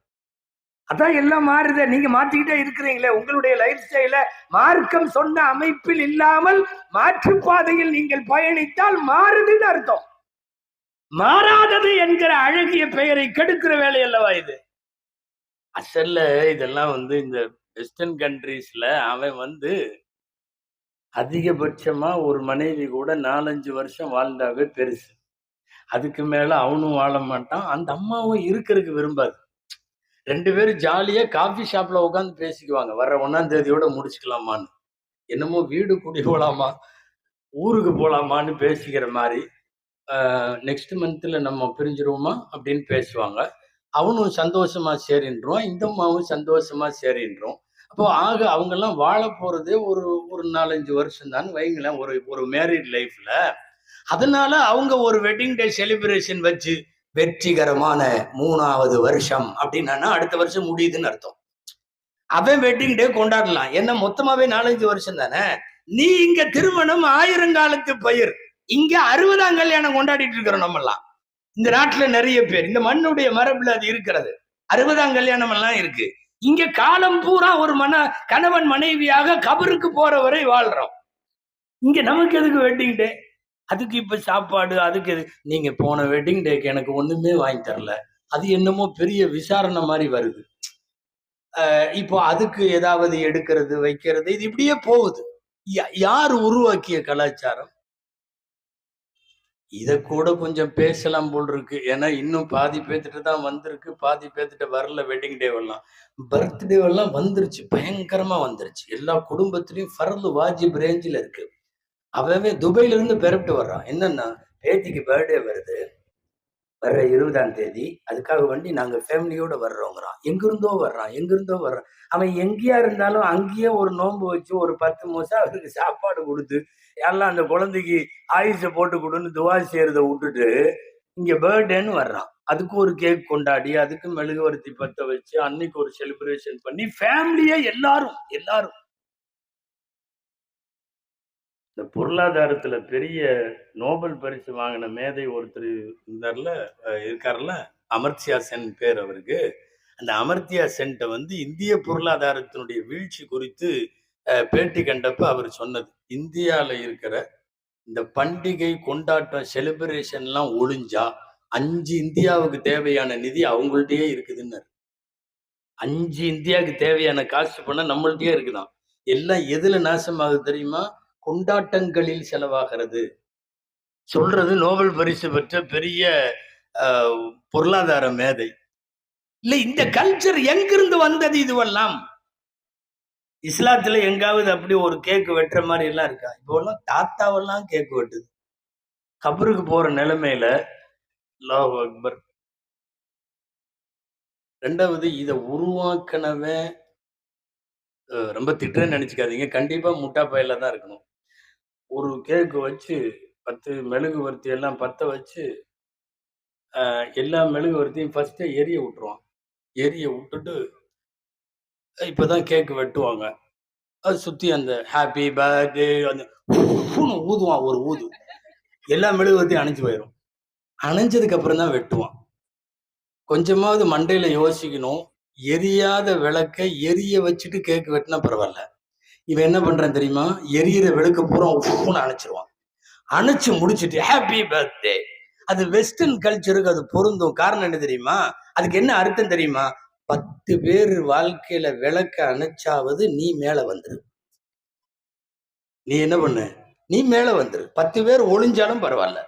அதான் எல்லாம் மாறுத, நீங்க மாத்திக்கிட்டே இருக்கிறீங்களே. உங்களுடைய லைஃப் ஸ்டைல மார்க்கம் சொன்ன அமைப்பில் இல்லாமல் மாற்று பாதையில் நீங்கள் பயணித்தால் மாறுதுன்னு அர்த்தம். மாறாதது என்கிற அழகிய பெயரை கெடுக்கிற வேலை அல்லவா இது? அசல்ல இதெல்லாம் வந்து இந்த வெஸ்டர்ன் கண்ட்ரீஸ்ல அவன் வந்து அதிகபட்சமா ஒரு மனைவி கூட 4-5 வருஷம் வாழ்ந்தாவே பெருசு. அதுக்கு மேல அவனும் வாழ மாட்டான், அந்த அம்மாவும் இருக்கிறதுக்கு விரும்பாது. 2 பேரும் ஜாலியா காபி ஷாப்ல உட்காந்து பேசிக்குவாங்க, வர்ற 1ஆம் தேதியோட முடிச்சுக்கலாமான்னு. என்னமோ வீடு குடி போலாமா, ஊருக்கு போலாமான்னு பேசிக்கிற மாதிரி. நெக்ஸ்ட் மந்த்ல நம்ம பிரிஞ்சிருவோமா அப்படின்னு பேசுவாங்க. அவனும் சந்தோஷமா சரின்றான், இந்த அம்மாவும் சந்தோஷமா சரின்றோம். அப்போ ஆக அவங்க எல்லாம் வாழ போறதே ஒரு ஒரு 4-5 வருஷம் தான் வைங்களேன், ஒரு ஒரு மேரிட் லைஃப்ல. அதனால அவங்க ஒரு வெட்டிங் டே செலிப்ரேஷன் வச்சு வெற்றிகரமான 3வது வருஷம் அப்படின்னா அடுத்த வருஷம் முடியுதுன்னு அர்த்தம். அவன் வெட்டிங் டே கொண்டாடலாம், என்ன மொத்தமாவே 4-5 வருஷம் தானே. நீ இங்க திருமணம் 1000 காலத்து பயிர், இங்க 60ஆம் கல்யாணம் கொண்டாடிட்டு இருக்கிறோம் நம்ம எல்லாம். இந்த நாட்டுல நிறைய பேர், இந்த மண்ணுடைய மரபுல அது இருக்கிறது. 60ஆம் கல்யாணம் எல்லாம் இருக்கு. இங்க காலம் பூரா ஒரு கணவன் மனைவியாக கபருக்கு போற வரை வாழ்றோம். இங்க நமக்கு எதுக்கு வெட்டிங் டே? அதுக்கு இப்ப சாப்பாடு, அதுக்கு எது? நீங்க போன வெட்டிங் டேக்கு எனக்கு ஒண்ணுமே வாங்கி தரல, அது என்னமோ பெரிய விசாரணை மாதிரி வருது. இப்போ அதுக்கு ஏதாவது எடுக்கிறது வைக்கிறது, இது இப்படியே போகுது. யார் உருவாக்கிய கலாச்சாரம்? இத கூட கொஞ்சம் பேசலாம் போல் இருக்கு. ஏன்னா இன்னும் பாதி பேத்துட்டு தான் வந்திருக்கு, பாதி பேத்துட்டு வரல. வெட்டிங் டே எல்லாம், பர்த்டே எல்லாம் வந்துருச்சு, பயங்கரமா வந்துருச்சு. எல்லா குடும்பத்திலயும் ஃபர்து வாஜிப் ரேஞ்சில் இருக்கு. அவன் துபாயில இருந்து பெறப்பட்டு வர்றான். என்னன்னா, பேத்திக்கு பர்த்டே வருது வர்ற 20ஆம் தேதி, அதுக்காக வேண்டி நாங்க ஃபேமிலியோட வர்றோங்கிறான். எங்கிருந்தோ வர்றான். அவன் எங்கேயா இருந்தாலும் அங்கேயே ஒரு நோன்பு வச்சு ஒரு 10 மாசம் அவருக்கு சாப்பாடு கொடுத்து எல்லாம் அந்த குழந்தைக்கு ஆயுச போட்டு கொடுன்னு துவா செய்யறத விட்டுட்டு இங்க பர்த்டேன்னு வர்றான். அதுக்கு ஒரு கேக் கொண்டாடி, அதுக்கு மெழுகுவர்த்தி பத்த வச்சு அன்னைக்கு ஒரு செலிப்ரேஷன் பண்ணி ஃபேமிலியே எல்லாரும் இந்த பொருளாதாரத்துல பெரிய நோபல் பரிசு வாங்கின மேதை ஒருத்தர் இருக்கார்ல, அமர்த்தியா சென் பேர் அவருக்கு. அந்த அமர்த்தியா சென்ட்டை வந்து இந்திய பொருளாதாரத்தினுடைய வீழ்ச்சி குறித்து பேட்டி கண்டப்ப அவர் சொன்னது, இந்தியால இருக்கிற இந்த பண்டிகை கொண்டாட்டம் செலிப்ரேஷன்லாம் ஒழிஞ்சா 5 இந்தியாவுக்கு தேவையான நிதி அவங்கள்ட்டயே இருக்குதுன்னு. 5 இந்தியாவுக்கு தேவையான காசு பணம் நம்மள்ட்டயே இருக்குதான். எல்லாம் எதுல நாசமாகுது தெரியுமா? கொண்டாட்டங்களில் செலவாகிறது. சொல்றது நோபல் பரிசு பெற்ற பெரிய பொருளாதார மேதை. இல்ல, இந்த கல்ச்சர் எங்கிருந்து வந்தது? இதுவெல்லாம் இஸ்லாத்துல எங்காவது அப்படி ஒரு கேக்கு வெட்டுற மாதிரி எல்லாம் இருக்கா? இப்போ எல்லாம் தாத்தாவெல்லாம் கேக்கு வெட்டுது. கபருக்கு போற நிலைமையில. அல்லாஹ் அக்பர். ரெண்டாவது, இதை உருவாக்கினவன் ரொம்ப திட்டுறேன்னு நினைச்சுக்காதீங்க, கண்டிப்பா முட்டா பயில தான் இருக்கணும். ஒரு கேக்கு வச்சு 10 மெழுகுவர்த்தி எல்லாம் பத்த வச்சு எல்லா மெழுகுவர்த்தியும் ஃபர்ஸ்ட் எரிய விட்டுருவான். எரிய விட்டுட்டு இப்பதான் கேக்கு வெட்டுவாங்க. அது சுத்தி அந்த ஹாப்பி பர்த்டே அந்த ஊதுவான், ஒரு ஊது. எல்லா மெழுகுவர்த்தியும் அணைஞ்சு போயிடும். அணைஞ்சதுக்கு அப்புறம் தான் வெட்டுவான். கொஞ்சமாவது மண்டையில யோசிக்கணும். எரியாத விளக்கை எரிய வச்சுட்டு கேக்கு வெட்டினா பரவாயில்ல. இவன் என்ன பண்றான் தெரியுமா? எரியிற விளக்கு பூரா உப்புன்னு அணைச்சிருவான். அணைச்சு முடிச்சுட்டு ஹாப்பி பர்த்டே. அது வெஸ்டர்ன் கல்ச்சருக்கு அது பொருந்தும். காரணம் என்ன தெரியுமா? அதுக்கு என்ன அர்த்தம் தெரியுமா? 10 பேர் வாழ்க்கையில விளக்க அணைச்சாவது நீ மேல வந்துரு. நீ என்ன பண்ண? நீ மேல வந்துரு. 10 பேர் ஒளிஞ்சாலும் பரவாயில்ல.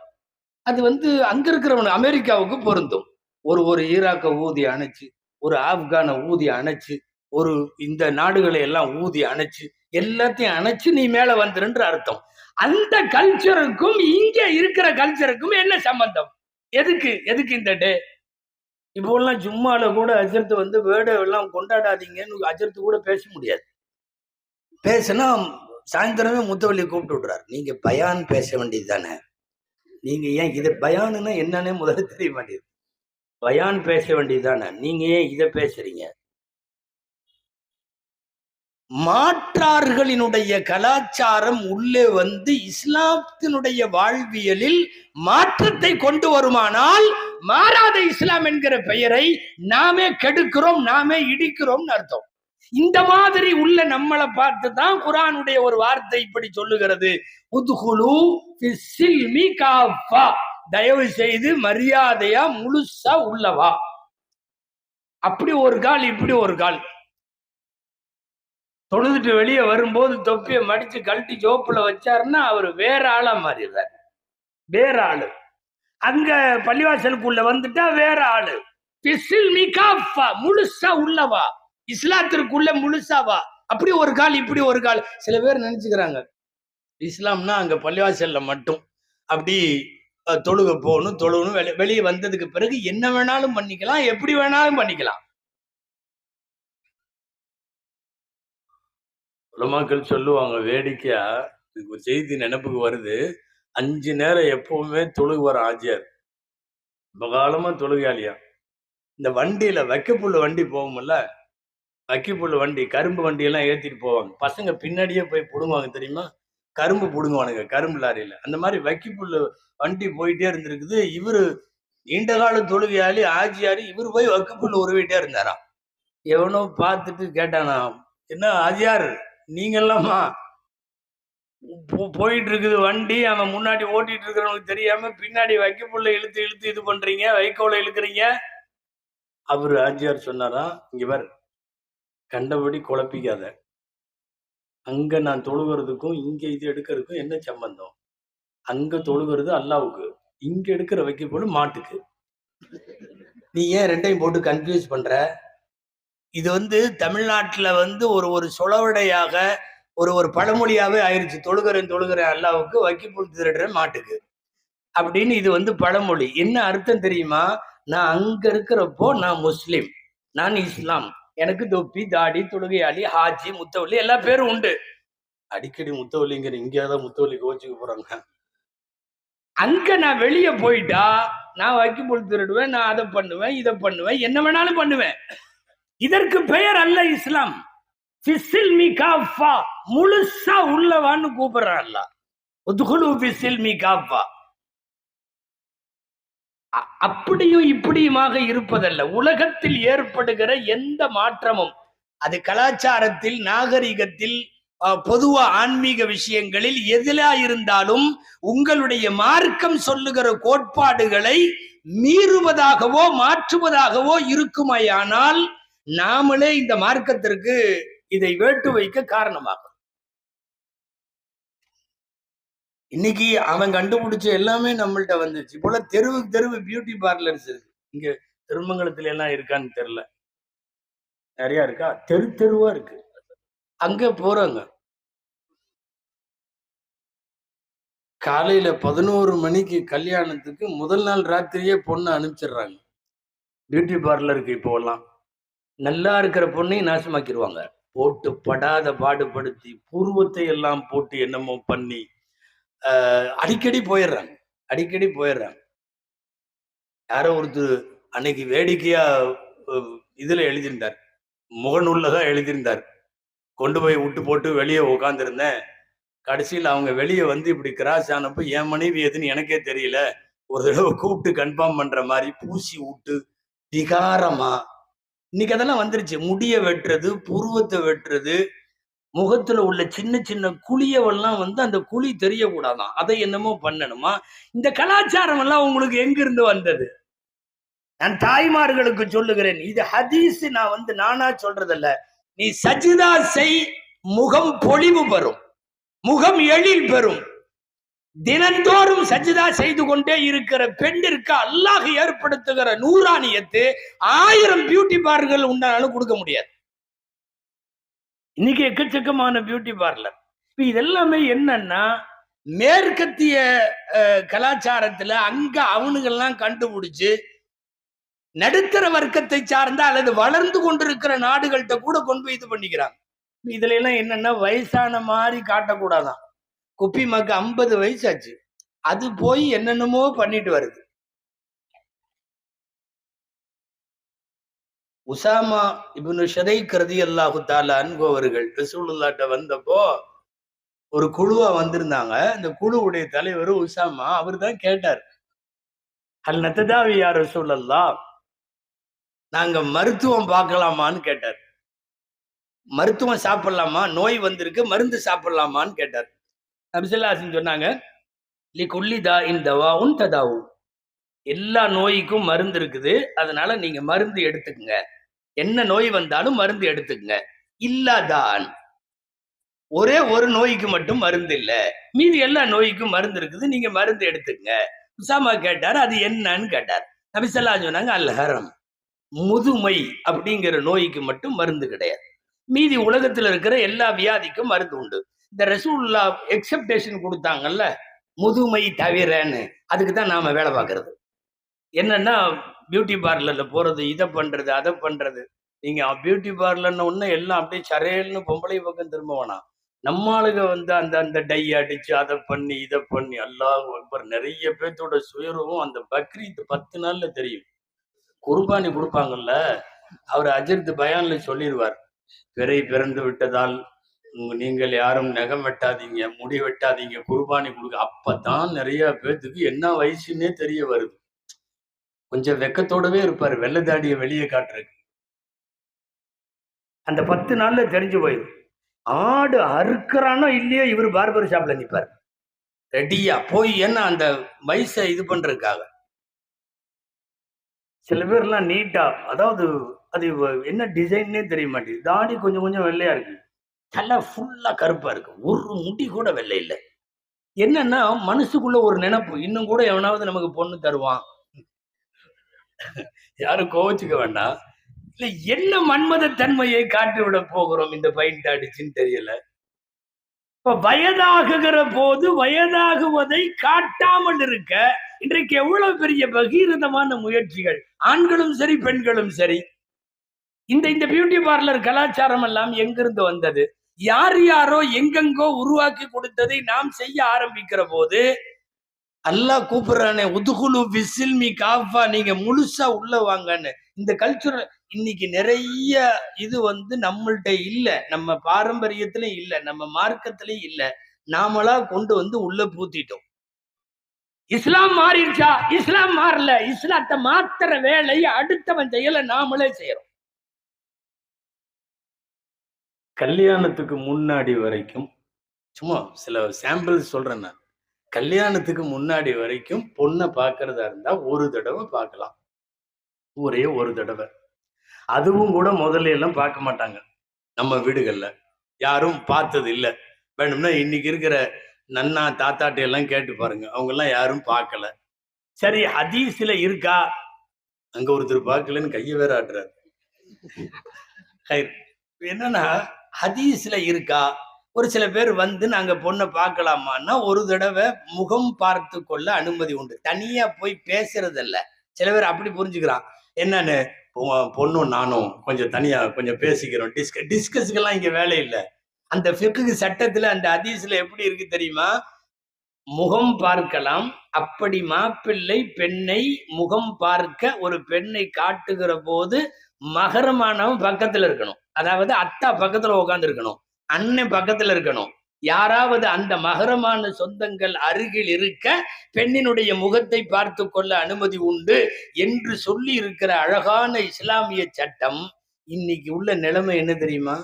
அது வந்து அங்க இருக்கிறவன் அமெரிக்காவுக்கு பொருந்தும். ஒரு ஈராக்க ஊதி அணைச்சு, ஒரு ஆப்கான ஊதி அணைச்சு, ஒரு இந்த நாடுகளை எல்லாம் ஊதி அணைச்சு, எல்லாத்தையும் அணைச்சு நீ மேல வந்துருன்ற அர்த்தம். அந்த கல்ச்சருக்கும் இங்க இருக்கிற கல்ச்சருக்கும் என்ன சம்பந்தம்? எதுக்கு இந்த டே? இப்போ எல்லாம் ஜும்மால கூட அஜர்த்து வந்து வேர்டை எல்லாம் கொண்டாடாதீங்கன்னு அஜர்த்து கூட பேச முடியாது. பேசினா சாயந்தரமே முத்தவள்ளி கூப்பிட்டு விடுறாரு. நீங்க பயான் பேச வேண்டியது தானே? நீங்க ஏன் இதை பயானுன்னா என்னன்னே முதல்ல தெரிய மாட்டேங்குது. பயான் பேச வேண்டியது தானே, நீங்க ஏன் இதை பேசுறீங்க? மாற்றார்களினுடைய கலாச்சாரம் உள்ளே வந்து இஸ்லாத்தினுடைய வாழ்வியலில் மாற்றத்தை கொண்டு வருமானால் மாறாத இஸ்லாம் என்கிற பெயரை நாமே கெடுக்கிறோம், நாமே இடிக்கிறோம் அர்த்தம். இந்த மாதிரி உள்ள நம்மளை பார்த்து தான் குர்ஆனுடைய ஒரு வார்த்தை இப்படி சொல்லுகிறது, உத்குலு ஃபிஸ்ஸில்மி காஃபா, தயவு செய்து மரியாதையா முழுசா உள்ளவா. அப்படி ஒரு கால், இப்படி ஒரு கால். தொழுதுட்டு வெளியே வரும்போது தொப்பியை மடிச்சு கழட்டி ஜோப்புல வச்சாருன்னா அவர் வேற ஆளா மாறிடுறார். வேற ஆளு. அங்க பள்ளிவாசலுக்குள்ள வந்துட்டா வேற ஆளு. முழுசா உள்ளவா, இஸ்லாத்திற்குள்ள முழுசாவா. அப்படி ஒரு கால், இப்படி ஒரு கால். சில பேர் நினைச்சுக்கிறாங்க இஸ்லாம்னா அங்க பள்ளிவாசல்ல மட்டும். அப்படி தொழுக போகணும், தொழுகணும். வெளியே வந்ததுக்கு பிறகு என்ன வேணாலும் பண்ணிக்கலாம், எப்படி வேணாலும் பண்ணிக்கலாம். உலமாக்கள் சொல்லுவாங்க வேடிக்கையா, ஒரு செய்தி நினைப்புக்கு வருது. 5 நேரம் எப்பவுமே தொழுகு வர ஆஜியார், காலமா தொழுகையாளியா. இந்த வண்டியில வைக்கப்புள்ள வண்டி போகும்ல, வைக்கப்புள்ள வண்டி, கரும்பு வண்டி எல்லாம் ஏத்திட்டு போவாங்க. பசங்க பின்னாடியே போய் புடுங்குவாங்க தெரியுமா? கரும்பு புடுங்குவானுங்க கரும்பு லாரியில. அந்த மாதிரி வைக்கப்புள்ள வண்டி போயிட்டே இருந்திருக்குது. இவரு நீண்ட கால தொழுகையாளி ஆஜியாரு, இவரு போய் வைக்கப்புள்ள உருவிட்டே இருந்தாராம். எவனோ பார்த்துட்டு கேட்டானா, என்ன ஆஜியார் நீங்கெல்லாமா போயிட்டு இருக்குது வண்டி, அவன் முன்னாடி ஓட்டிட்டு இருக்கிறவனுக்கு தெரியாம பின்னாடி வைக்கப்புள்ள இழுத்து இழுத்து இது பண்றீங்க, வைக்கோல இழுக்கிறீங்க? அவரு ஆஜியார் சொன்னாரா, இங்க பார், கண்டபடி குழப்பிக்காத. அங்க நான் தொழுகிறதுக்கும் இங்க இது எடுக்கிறதுக்கும் என்ன சம்பந்தம்? அங்க தொழுகிறது அல்லாவுக்கு, இங்க எடுக்கிற வைக்கப்போடு மாட்டுக்கு. நீ ஏன் ரெண்டையும் போட்டு கன்ஃபியூஸ் பண்ற? இது வந்து தமிழ்நாட்டுல வந்து ஒரு சொலவடையாக ஒரு பழமொழியாவே ஆயிடுச்சு. தொழுகிறேன் அல்லாவுக்கு, வைக்கப்புல் திருடுறேன் மாட்டுக்கு அப்படின்னு. இது வந்து பழமொழி. என்ன அர்த்தம் தெரியுமா? நான் அங்க இருக்கிறப்போ நான் முஸ்லிம், நான் இஸ்லாம், எனக்கு தொப்பி தாடி தொழுகையாளி ஹாஜி முத்தவள்ளி எல்லா பேரும் உண்டு. அடிக்கடி முத்தவள்ளிங்கிற இங்கேயாவது முத்தவள்ளி கோச்சுக்கு போறாங்க. அங்க நான் வெளியே போயிட்டா நான் வைக்கப்புல் திருடுவேன், நான் அதை பண்ணுவேன், இதை பண்ணுவேன், என்ன வேணாலும் பண்ணுவேன். இதற்கு பெயர் அல்ல இஸ்லாம். முழுசா உள்ளவான்னு கூப்பிடுறான். அப்படியும் இப்படியுமாக இருப்பதல்ல. உலகத்தில் ஏற்படுகிற எந்த மாற்றமும் அது கலாச்சாரத்தில், நாகரிகத்தில், பொதுவா ஆன்மீக விஷயங்களில் எதிலா இருந்தாலும் உங்களுடைய மார்க்கம் சொல்லுகிற கோட்பாடுகளை மீறுவதாகவோ மாற்றுவதாகவோ இருக்குமையானால் நாமளே இந்த மார்க்கத்திற்கு இதை வேட்டு வைக்க காரணமாகும். இன்னைக்கு அவன் கண்டுபிடிச்ச எல்லாமே நம்மள்ட்ட வந்துச்சு. போல தெருவுக்கு தெருவு பியூட்டி பார்லர்ஸ் இருக்கு. இங்க திருமங்கலத்துல எல்லாம் இருக்கான்னு தெரியல, நிறைய இருக்கா, தெரு தெருவா இருக்கு. அங்க போறாங்க. காலையில 11 மணிக்கு கல்யாணத்துக்கு முதல் நாள் ராத்திரியே பொண்ணு அனுப்பிச்சிடுறாங்க பியூட்டி பார்லருக்கு. இப்போலாம் நல்லா இருக்கிற பொண்ணையும் நாசமாக்கிடுவாங்க. போட்டு படாத பாடுபடுத்தி பூர்வத்தை எல்லாம் போட்டு என்னமோ பண்ணி அடிக்கடி போயிடுறாங்க, அடிக்கடி போயிடுறாங்க. யாரோ ஒருத்தர் அன்னைக்கு வேடிக்கையா இதுல எழுதியிருந்தார், முகநூல்லதான் எழுதியிருந்தார். கொண்டு போய் விட்டு போட்டு வெளியே உட்காந்துருந்தேன். கடைசியில் அவங்க வெளியே வந்து இப்படி கிராஸ் ஆனப்போ என் மனைவி எதுன்னு எனக்கே தெரியல. ஒரு தடவை கூப்பிட்டு கன்ஃபார்ம் பண்ற மாதிரி பூசி விட்டு விகாரமா. இன்னைக்கு அதெல்லாம் வந்துருச்சு. முடிய வெட்டுறது, புருவத்தை வெட்டுறது, முகத்துல உள்ள சின்ன சின்ன குழியவெல்லாம் வந்து அந்த குழி தெரியக்கூடாதான், அதை என்னமோ பண்ணணுமா. இந்த கலாச்சாரம் எல்லாம் உங்களுக்கு எங்கிருந்து வந்தது? நான் தாய்மார்களுக்கு சொல்லுகிறேன், இது ஹதீஸ். நான் வந்து நானா சொல்றதில்ல. நீ சஜிதா செய், முகம் பொலிவு பெறும், முகம் எழில் பெறும். தினந்தோறும் சஜிதா செய்து கொண்டே இருக்கிற பெண்ணிற்கு அல்லாஹ் ஏற்படுத்துகிற நூறானியத்து 1000 பியூட்டி பார்லர்கள் உண்டாலும் கொடுக்க முடியாது. இன்னைக்கு எக்கச்சக்கமான பியூட்டி பார்லர். இதெல்லாமே என்னன்னா மேற்கத்திய கலாச்சாரத்துல அங்க அவனுங்கெல்லாம் கண்டுபிடிச்சு நடுத்தர வர்க்கத்தை சார்ந்த அல்லது வளர்ந்து கொண்டிருக்கிற நாடுகள்கிட்ட கூட கொண்டு போய் இது பண்ணிக்கிறாங்க. இதுல எல்லாம் என்னன்னா வயசான மாதிரி காட்டக்கூடாதான். குப்பி மக்கு 50 வயசாச்சு, அது போய் என்னென்னமோ பண்ணிட்டு வருது. உசாமா இப்னு ஷதைக் ரலியல்லாஹு தஆலா அன்ஹு அவர்கள் ரசூலுல்லாஹ்ட்ட வந்தப்போ ஒரு குழுவா வந்திருந்தாங்க. இந்த குழுவுடைய தலைவர் உசாமா. அவர் தான் கேட்டார், அல் நத்ததாவி யா ரசூலல்லாஹ், நாங்க மருத்துவம் பார்க்கலாமான்னு கேட்டார். மருத்துவம் சாப்பிடலாமா, நோய் வந்திருக்கு, மருந்து சாப்பிடலாமான்னு கேட்டார். நபி ஸல்லல்லாஹு அலைஹி வஸல்லம் சொன்னாங்க, லி குல்லி தாஇன் தவாஉன் ததாவு, எல்லா நோய்க்கும் மருந்து இருக்குது, அதனால நீங்க மருந்து எடுத்துக்கங்க. என்ன நோய் வந்தாலும் மருந்து எடுத்துக்கங்க. இல்லாதான், ஒரே ஒரு நோய்க்கு மட்டும் மருந்து இல்ல, மீதி எல்லா நோய்க்கும் மருந்து இருக்குது, நீங்க மருந்து எடுத்துக்கங்க. உசாமா கேட்டார், அது என்னன்னு கேட்டார். நபி ஸல்லல்லாஹு அலைஹி வஸல்லம் சொன்னாங்க, அல் ஹரம், முதுமை அப்படிங்கிற நோய்க்கு மட்டும் மருந்து கிடையாது, மீதி உலகத்துல இருக்கிற எல்லா வியாதிக்கும் மருந்து உண்டு. இந்த ரசூலுல்லாஹ் எக்ஸெப்டேஷன் கொடுத்தாங்கல்ல, முதுமை தவிரன்னு, அதுக்கு தான் நாம வேலை பார்க்கறது. என்னன்னா பியூட்டி பார்லர்ல போறது, இதை பண்றது, அதை பண்றது. நீங்க பியூட்டி பார்லர்னு ஒண்ணு எல்லாம் அப்படியே சரையல்னு பொம்பளை பக்கம் திரும்ப வேணாம். நம்ம ஆளுங்க வந்து அந்த அந்த டை அடிச்சு அதை பண்ணி இதை பண்ணி, அல்லாஹ் அக்பர். நிறைய பேர்த்தோட சுயரூபம் அந்த பக்ரீத் 10 நாள்ல தெரியும். குர்பானி கொடுப்பாங்கல்ல, அவர் அஜர்த் பயான்ல சொல்லிடுவார், பிறை பிறந்து விட்டதால் நீங்கள் யாரும் நகம் வெட்டாதீங்க, முடி வெட்டாதீங்க, குர்பானி கொடுக்க. அப்பதான் நிறைய பேர்த்துக்கு என்ன வயசுன்னே தெரிய வருது. கொஞ்சம் வெக்கத்தோடவே இருப்பாரு, வெள்ளை தாடியை வெளியே காட்டுறதுக்கு. அந்த 10 நாள்ல தெரிஞ்சு போயிடும். ஆடு அறுக்கிறானோ இல்லையோ இவர் பார்பர் ஷாப்ல நிற்பார் ரெடியா போய், ஏன்னா அந்த வயசை இது பண்றதுக்காக. சில பேர்லாம் நீட்டா, அதாவது அது என்ன டிசைன்னே தெரிய மாட்டேங்குது. தாடி கொஞ்சம் கொஞ்சம் வெள்ளையா இருக்கு, தலை ஃபுல்லா கருப்பா இருக்கு, ஒரு முடி கூட வெள்ளை இல்லை. என்னன்னா மனசுக்குள்ள ஒரு நினைப்பு, இன்னும் கூட எவனாவது நமக்கு பொண்ணு தருவான். யாரும் கோவிச்சுக்க வேண்டாம். இல்ல என்ன மன்மத தன்மையை காட்டி விட போகிறோம் இந்த பைண்ட் அடிச்சுன்னு தெரியல. இப்ப வயதாகுகிற போது வயதாகுவதை காட்டாமல் இருக்க இன்றைக்கு எவ்வளவு பெரிய பகீரதமான முயற்சிகள், ஆண்களும் சரி பெண்களும் சரி. இந்த பியூட்டி பார்லர் கலாச்சாரம் எல்லாம் எங்கிருந்து வந்தது? யார் யாரோ எங்கெங்கோ உருவாக்கி கொடுத்ததை நாம் செய்ய ஆரம்பிக்கிற போது அல்லாஹ் கூப்பிடுறானே, உதுகுலு பிஸ்ஸில்மி காஃபா, நீங்க முழுசா உள்ள வாங்கன்னு. இந்த கல்ச்சுரல் இன்னைக்கு நிறைய இது வந்து நம்மள்ட்ட இல்ல, நம்ம பாரம்பரியத்திலும் இல்ல, நம்ம மார்க்கத்திலையும் இல்ல, நாமளா கொண்டு வந்து உள்ள பூத்திட்டோம். இஸ்லாம் மாறிடுச்சா? இஸ்லாம் மாறல. இஸ்லாத்தை மாத்திர வேலையை அடுத்தவன் செய்யல, நாமளே செய்யறோம். கல்யாணத்துக்கு முன்னாடி வரைக்கும், சும்மா சில சாம்பிள் சொல்றேன் நான். கல்யாணத்துக்கு முன்னாடி வரைக்கும் பொண்ணை பார்க்கறதா இருந்தா ஒரு தடவை பார்க்கலாம், ஒரே ஒரு தடவை. அதுவும் கூட முதல்ல எல்லாம் பார்க்க மாட்டாங்க. நம்ம வீடுகள்ல யாரும் பார்த்தது இல்லை. வேணும்னா இன்னைக்கு இருக்கிற நன்னா தாத்தாட்டி எல்லாம் கேட்டு பாருங்க, அவங்க எல்லாம் யாரும் பார்க்கல. சரி, ஹதீஸ்ல இருக்கா? அங்க ஒருத்தர் பார்க்கலன்னு கையை வேற ஆட்டுறாரு. என்னன்னா, ஹதீஸ்ல இருக்கா? ஒரு சில பேர் வந்து நாங்க பொண்ணை பார்க்கலாமான்னா ஒரு தடவை முகம் பார்த்து கொள்ள அனுமதி உண்டு. தனியா போய் பேசுறது இல்ல. சில பேர் அப்படி புரிஞ்சுக்கிறான். என்னன்னு, பொண்ணும் நானும் கொஞ்சம் தனியா கொஞ்சம் பேசிக்கிறோம், டிஸ்கஸ்க்கெல்லாம் இங்க வேலை இல்லை. அந்த ஃபிக்ஹ் சட்டத்துல அந்த ஹதீஸ்ல எப்படி இருக்கு தெரியுமா? முகம் பார்க்கலாம். அப்படி மாப்பிள்ளை பெண்ணை முகம் பார்க்க ஒரு பெண்ணை காட்டுகிற போது மகரமானவன் பக்கத்துல இருக்கணும். அதாவது அத்தா பக்கத்துல உட்கார்ந்து இருக்கணும், அண்ணன் பக்கத்துல இருக்கணும். யாராவது அந்த மகரமான சொந்தங்கள் அருகில் இருக்க பெண்ணினுடைய முகத்தை பார்த்து கொள்ள அனுமதி உண்டு என்று சொல்லி இருக்கிற அழகான இஸ்லாமிய சட்டம். இன்னைக்கு உள்ள நிலைமை என்ன தெரியுமா?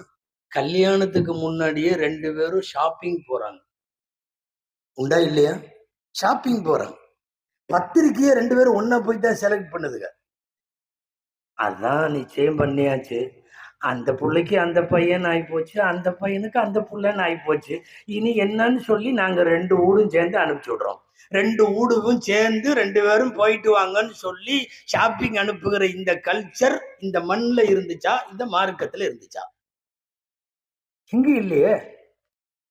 கல்யாணத்துக்கு முன்னாடியே 2 பேரும் ஷாப்பிங் போறாங்க. உண்டா இல்லையா? ஷாப்பிங் போறாங்க. பத்திரிக்கையே 2 பேரும் ஒன்னா போய் தான் செலக்ட் பண்ணுதுங்க. அதான் நிச்சயம் பண்ணியாச்சு, அந்த பிள்ளைக்கு அந்த பையன் ஆகி போச்சு, அந்த பையனுக்கு அந்த புள்ளன்னு ஆகி போச்சு. இனி என்னன்னு சொல்லி நாங்க 2 ஊடும் சேர்ந்து அனுப்பிச்சு விடுறோம். 2 ஊடும் சேர்ந்து 2 பேரும் போயிட்டு வாங்கன்னு சொல்லி ஷாப்பிங் அனுப்புகிற இந்த கல்ச்சர் இந்த மண்ணில் இருந்துச்சா? இந்த மார்க்கத்துல இருந்துச்சா? இங்க இல்லையே.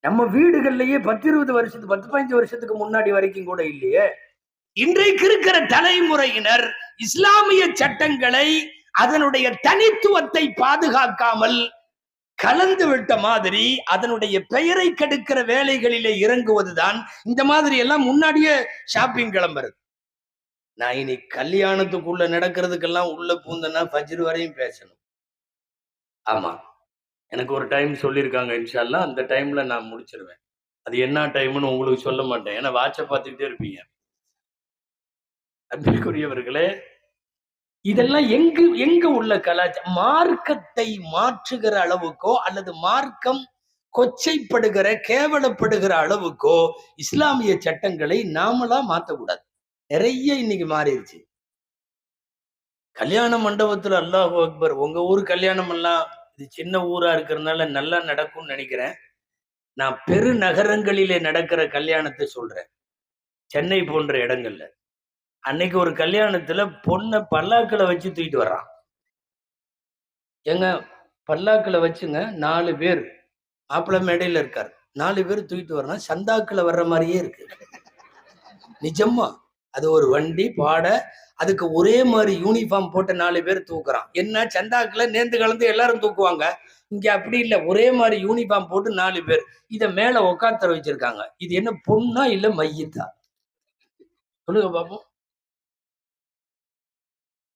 நம்ம வீடுகள்லயே 10-20 வருஷத்துக்கு 10-15 வருஷத்துக்கு முன்னாடி வரைக்கும் கூட இல்லையே. இன்றைக்கு இருக்கிற தலைமுறையினர் இஸ்லாமிய சட்டங்களை அதனுடைய தனித்துவத்தை பாதுகாக்காமல் கலந்து விட்ட மாதிரி அதனுடைய பெயரை கெடுக்கிற வேலைகளிலே இறங்குவதுதான் இந்த மாதிரி எல்லாம் முன்னாடியே ஷாப்பிங் கிளம்புறது. நான் இனி கல்யாணத்துக்குள்ள நடக்கிறதுக்கெல்லாம் உள்ள பூந்தனா ஃபஜ்ர் வரையும் பேசணும். ஆமா, எனக்கு ஒரு டைம் சொல்லியிருக்காங்க. இன்ஷா அல்லாஹ் அந்த டைம்ல நான் முடிச்சிருவேன். அது என்ன டைம்னு உங்களுக்கு சொல்ல மாட்டேன், ஏன்னா வாட்சை பார்த்துக்கிட்டே இருப்பீங்க. அன்பிற்குரியவர்களே, இதெல்லாம் எங்க உள்ள கலாச்சாரம்? மார்க்கத்தை மாற்றுகிற அளவுக்கோ அல்லது மார்க்கம் கொச்சைப்படுகிற கேவலப்படுகிற அளவுக்கோ இஸ்லாமிய சட்டங்களை நாமளா மாற்றக்கூடாது. நிறைய இன்னைக்கு மாறிடுச்சு. கல்யாண மண்டபத்துல அல்லாஹு அக்பர். உங்க ஊர் கல்யாணம் எல்லாம், இது சின்ன ஊரா இருக்கிறதுனால நல்லா நடக்கும்னு நினைக்கிறேன். நான் பெருநகரங்களிலே நடக்கிற கல்யாணத்தை சொல்றேன். சென்னை போன்ற இடங்கள்ல அன்னைக்கு ஒரு கல்யாணத்துல பொண்ணை பல்லாக்களை வச்சு தூக்கிட்டு வர்றான். எங்க பல்லாக்களை வச்சுங்க 4 பேர் மாப்பிள்ளை மேடையில இருக்காரு, 4 பேர் தூக்கிட்டு வர்றான். சந்தாக்களை வர்ற மாதிரியே இருக்கு. நிஜமா அது ஒரு வண்டி பாட, அதுக்கு ஒரே மாதிரி யூனிஃபார்ம் போட்ட 4 பேர் தூக்குறான். என்ன சந்தாக்களை நேர்ந்து கலந்து எல்லாரும் தூக்குவாங்க, இங்க அப்படி இல்லை. ஒரே மாதிரி யூனிஃபார்ம் போட்டு 4 பேர் இத மேல உட்கார வச்சிருக்காங்க. இது என்ன பொண்ணா இல்ல மையத்தா? சொல்லுங்க பாப்போம்.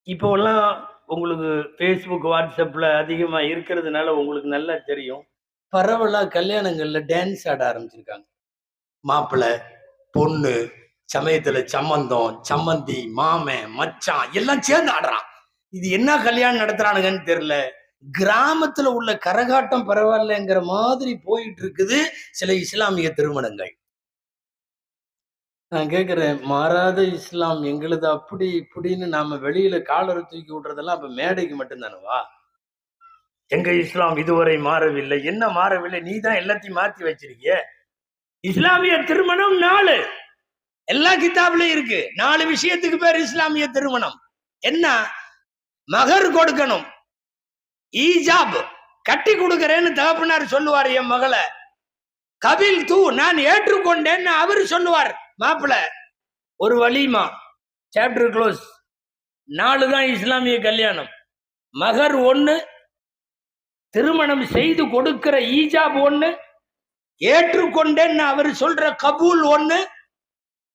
இப்போ எல்லாம் உங்களுக்கு ஃபேஸ்புக் வாட்ஸ்அப்ல அதிகமா இருக்கிறதுனால உங்களுக்கு நல்லா தெரியும். பரவலா கல்யாணங்கள்ல டான்ஸ் ஆட ஆரம்பிச்சிருக்காங்க. மாப்பிள்ளை பொண்ணு சமயத்துல சம்மந்தம், சம்மந்தி, மாமன், மச்சான் எல்லாம் சேர்ந்து ஆடுறான். இது என்ன கல்யாணம் நடத்துறானுங்கன்னு தெரியல. கிராமத்துல உள்ள கரகாட்டம் பரவாயில்லைங்கிற மாதிரி போயிட்டு இருக்குது சில இஸ்லாமிய திருமணங்கள். நான் கேட்கிறேன், மாறாத இஸ்லாம் எங்களுது அப்படி இப்படின்னு நாம வெளியில காலரை தூக்கி விடுறதெல்லாம் அப்ப மேடைக்கு மட்டும்தானவா? எங்க இஸ்லாம் இதுவரை மாறவில்லை. என்ன மாறவில்லை? நீ தான் எல்லாத்தையும் மாத்தி வச்சிருக்கிய. இஸ்லாமிய திருமணம் 4 எல்லா கிதாப்லயும் இருக்கு. 4 விஷயத்துக்கு பேர் இஸ்லாமிய திருமணம். என்ன? மகர் கொடுக்கணும், ஈஜாப் கட்டி கொடுக்கிறேன்னு தகப்பனார் சொல்லுவார். என் மகளை கபில் தூ நான் ஏற்றுக்கொண்டேன்னு அவரு சொல்லுவார். மாப்பிள்ள ஒரு வலிமா, சாப்டர் க்ளோஸ். 4 தான் இஸ்லாமிய கல்யாணம். மகர் 1, திருமணம் செய்து கொடுக்கிற ஈஜாப் 1, ஏற்றுக்கொண்டேன்னு அவர் சொல்ற கபூல் 1,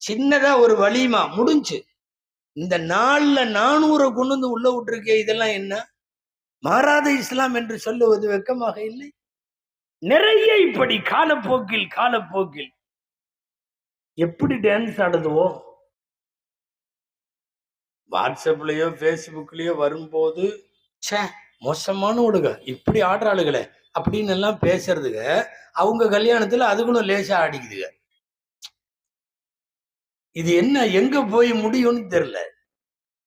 சின்னதா ஒரு வலிமா முடிஞ்சு. இந்த 4ல 400 கொண்டு வந்து உள்ள விட்டுருக்கே. இதெல்லாம் என்ன? மாறாத இஸ்லாம் என்று சொல்லுவது வெக்கமாக இல்லை? நிறைய இப்படி காலப்போக்கில் எப்படி டான்ஸ் ஆடுதுவோ வாட்ஸ்அப்லயோ ஃபேஸ்புக்லயோ வரும்போது மோசமான விடுங்க இப்படி ஆடுறாளுகளே அப்படின்னு எல்லாம் பேசுறதுங்க. அவங்க கல்யாணத்துல அதுகளும் லேசா ஆடிக்குதுங்க. இது என்ன எங்க போய் முடியும்னு தெரியல.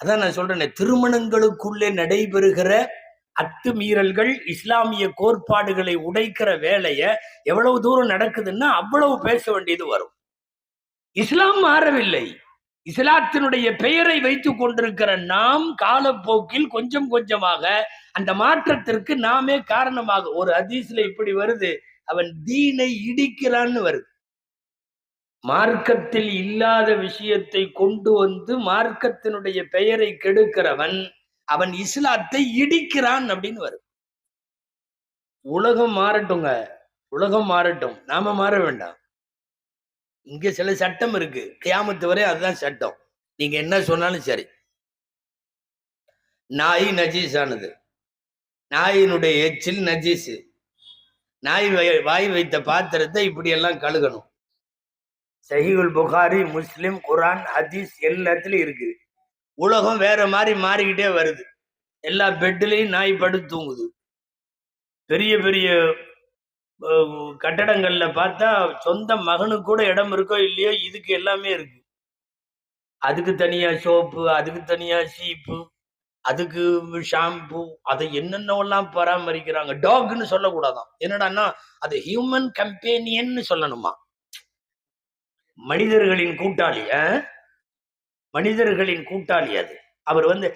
அதான் நான் சொல்றேன், திருமணங்களுக்குள்ளே நடைபெறுகிற அத்துமீறல்கள், இஸ்லாமிய கோட்பாடுகளை உடைக்கிற வேலைய எவ்வளவு தூரம் நடக்குதுன்னா அவ்வளவு பேச வேண்டியது வரும். இஸ்லாம் மாறவில்லை. இஸ்லாத்தினுடைய பெயரை வைத்துக் கொண்டிருக்கிற நாம் காலப்போக்கில் கொஞ்சம் கொஞ்சமாக அந்த மாற்றத்திற்கு நாமே காரணமாக. ஒரு ஹதீஸ்ல இப்படி வருது, அவன் தீனை இடிக்கிறான்னு வருது. மார்க்கத்தில் இல்லாத விஷயத்தை கொண்டு வந்து மார்க்கத்தினுடைய பெயரை கெடுக்கிறவன் அவன் இஸ்லாத்தை இடிக்கிறான் அப்படின்னு வரும். உலகம் மாறட்டுங்க, உலகம் மாறட்டும், நாம மாற வேண்டாம். இங்க சில சட்டம் இருக்கு, கியாமத்து வரை அதுதான் சட்டம். நீங்க என்ன சொன்னாலும் சரி. நாய் நஜீஸ் ஆனது, நாயினுடைய எச்சில் நஜீஸ், நாய் வாய் வைத்த பாத்திரத்தை இப்படி எல்லாம் கழுகணும். சஹீஹுல் புகாரி, முஸ்லிம், குரான், ஹதீஸ் எல்லாத்துலயும் இருக்குது. உலகம் வேற மாதிரி மாறிக்கிட்டே வருது. எல்லா பெட்லயும் நாய் படுத்து தூங்குது. பெரிய பெரிய கட்டடங்கள்ல பார்த்தா சொந்த மகனுக்கு கூட இடம் இருக்கோ இல்லையோ இதுக்கு எல்லாமே இருக்கு. அதுக்கு தனியா சோப்பு, அதுக்கு தனியா சீப்பு, அதுக்கு ஷாம்பு, அதை என்னென்னலாம் பராமரிக்கிறாங்க. டாக்னு சொல்லக்கூடாதான். என்னடான்னா அது ஹியூமன் கம்பேனியன் சொல்லணுமா. மனிதர்களின் கூட்டாளி, மனிதர்களின் கூட்டாளி அது. அவர் வந்து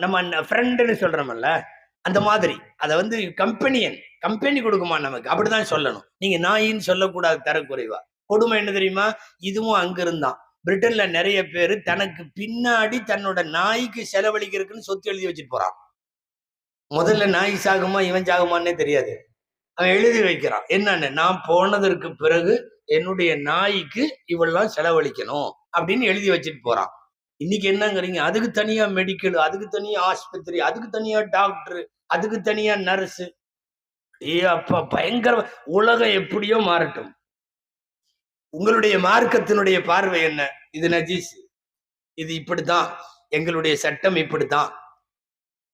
நம்ம ஃப்ரெண்டுன்னு சொல்றோம்ல அந்த மாதிரி. அதை வந்து கம்பெனியன், கம்பெனி கொடுக்குமா நமக்கு, அப்படிதான் சொல்லணும். நீங்க நாயின்னு சொல்லக்கூடாது தரக்குறைவா. கொடுமை என்ன தெரியுமா, இதுவும் அங்கிருந்தான். பிரிட்டன்ல நிறைய பேர் தனக்கு பின்னாடி தன்னோட நாய்க்கு செலவழிக்கிறதுக்குன்னு சொத்து எழுதி வச்சுட்டு போறான். முதல்ல நாய் சாகுமா இவன் சாகுமான்னே தெரியாது, அவன் எழுதி வைக்கிறான். என்னன்னு, நான் போனதற்கு பிறகு என்னுடைய நாய்க்கு இவெல்லாம் செலவழிக்கணும் அப்படின்னு எழுதி வச்சுட்டு போறான். இன்னைக்கு என்னங்கிறீங்க, அதுக்கு தனியா மெடிக்கல், அதுக்கு தனியா ஆஸ்பத்திரி, அதுக்கு தனியா டாக்டர், அதுக்கு தனியா நர்ஸு. அப்பா பயங்கர. உலகம் எப்படியோ மாறட்டும், உங்களுடைய மார்க்கத்தினுடைய பார்வை என்ன? இது நஜீஸ், இது இப்படித்தான், எங்களுடைய சட்டம் இப்படித்தான்.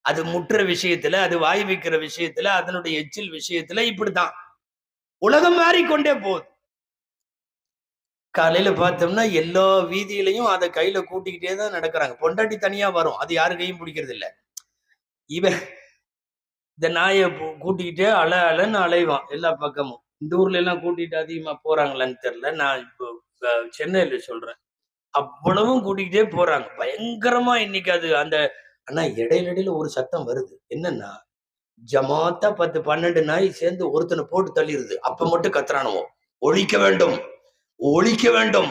அது முற்ற விஷயத்துல, அது வாய் வைக்கிற விஷயத்துல, அதனுடைய எச்சில் விஷயத்துல இப்படித்தான். உலகம் மாறிக்கொண்டே போகுது. காலையில பார்த்தோம்னா எல்லா வீதியிலையும் அதை கையில கூட்டிக்கிட்டே தான் நடக்கிறாங்க. பொண்டாட்டி தனியா வரும், அது யாரு கையும் பிடிக்கிறது இல்லை. இவன் இந்த நாயை கூட்டிக்கிட்டே அலைன்னு அலைவான் எல்லா பக்கமும். இந்த ஊர்ல எல்லாம் கூட்டிட்டு அதிகமா போறாங்களான்னு தெரியல. நான் இப்போ சென்னையில சொல்றேன், அவ்வளவும் கூட்டிக்கிட்டே போறாங்க பயங்கரமா. இன்னைக்கு அது அந்த ஆனா இடையில ஒரு சத்தம் வருது. என்னன்னா, ஜமாத்தா 10-12 நாய் சேர்ந்து ஒருத்தனை போட்டு தள்ளிடுது. அப்ப மட்டும் கத்துறானுவோ, ஒழிக்க வேண்டும், ஒழிக்க வேண்டும்.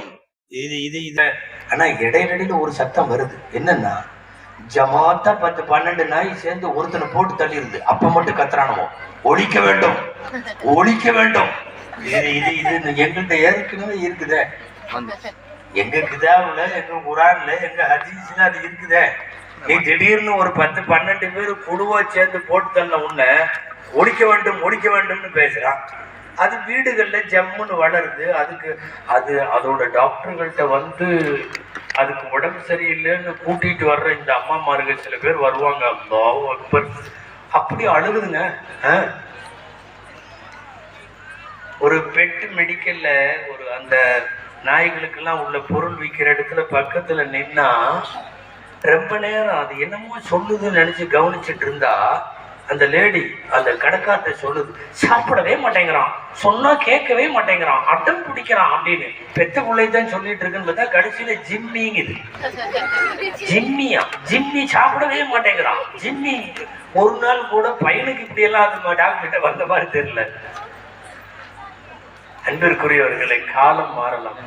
இது இது இது ஆனா இடையில ஒரு சத்தம் வருது. என்னன்னா, ஜமாத்தா 10-12 நாய் சேர்ந்து ஒருத்தனை போட்டு தள்ளிடுது. அப்ப மட்டும் கத்துறானுவோ, ஒழிக்க வேண்டும், ஒழிக்க வேண்டும். இது இது இது எங்கள்கிட்ட ஏற்கனவே இருக்குதே. எங்க கிதாபுல, எங்க குரான்ல, எங்க ஹதீஸ்ல அது இருக்குதே. நீ திடீர்னு ஒரு 10-12 பேர் குழுவா சேர்ந்து போட்டு தள்ள உன்ன ஒழிக்க வேண்டும், ஒழிக்க வேண்டும்னு பேசுறான். அது வீடுகள்ல ஜம்முன்னு வளருது. அதுக்கு அதோட டாக்டர்கள்ட்ட வந்து அதுக்கு உடம்பு சரியில்லைன்னு கூட்டிட்டு வர்ற இந்த அம்மாமார்கள் சில பேர் வருவாங்க. அல்லாஹ் அக்பர், அப்படி அழுகுதுங்க. ஒரு பெட் மெடிக்கல்ல ஒரு அந்த நாய்களுக்கெல்லாம் உள்ள பொருள் விற்கிற இடத்துல பக்கத்துல நின்னா ரொம்ப நேரம் அது என்னமோ சொல்லுதுன்னு நினைச்சு கவனிச்சுட்டு இருந்தா அந்த லேடி, அந்த கடைக்கார்ட்ட சொல்லுது, சாப்பிடவே மாட்டேங்கிறான், சொன்னா கேட்கவே மாட்டேங்கிறான், அடம் பிடிக்கிறான் அப்படின்னு. பெத்த பிள்ளைதான் சொல்லிட்டு இருக்குன்னு பார்த்தா கடைசியில ஜிம்மிங்குது. ஜிம்மியா? ஜிம்மி சாப்பிடவே மாட்டேங்கிறான், ஜிம்மி. ஒரு நாள் கூட பையனுக்கு இப்படி எல்லாம் அது டாக்டர்கிட்ட வந்த மாதிரி தெரியல. அன்பிற்குரியவர்களை, காலம் மாறலாம்.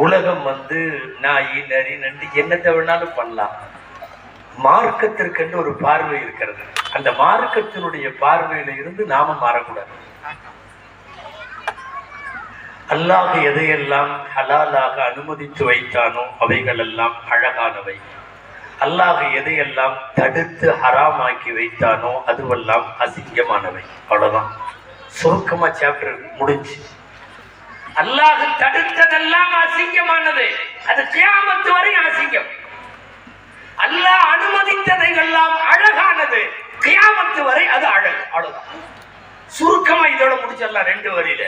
உலகம் வந்து நாய் நரி நன்றி என்னத்தை வேணாலும் பண்ணலாம். மார்க்கத்திற்கென்று ஒரு பார்வை இருக்கிறது. அந்த மார்க்கத்தினுடைய பார்வையில இருந்து நாம மாறக்கூடாது. அல்லாஹ் எதையெல்லாம் ஹலாலாக அனுமதித்து வைத்தானோ அவைகள் எல்லாம் அழகானவை. அல்லாஹ் எதையெல்லாம் தடுத்து ஹராமாக்கி வைத்தானோ அதுவெல்லாம் அசிங்கமானவை. அவ்வளவுதான், சுருக்கமா சாப்டர் முடிஞ்சு. அல்லாஹ் தடுத்ததெல்லாம் அசிங்கமானது, அது கியாமத்து வரை அசிங்கம். எதையெல்லாம் அழகானது கியாமத்து வரை அது அழகு. அவ்வளவுதான். சுருக்கமா இதோட முடிச்சிடலாம் 2 வரியில.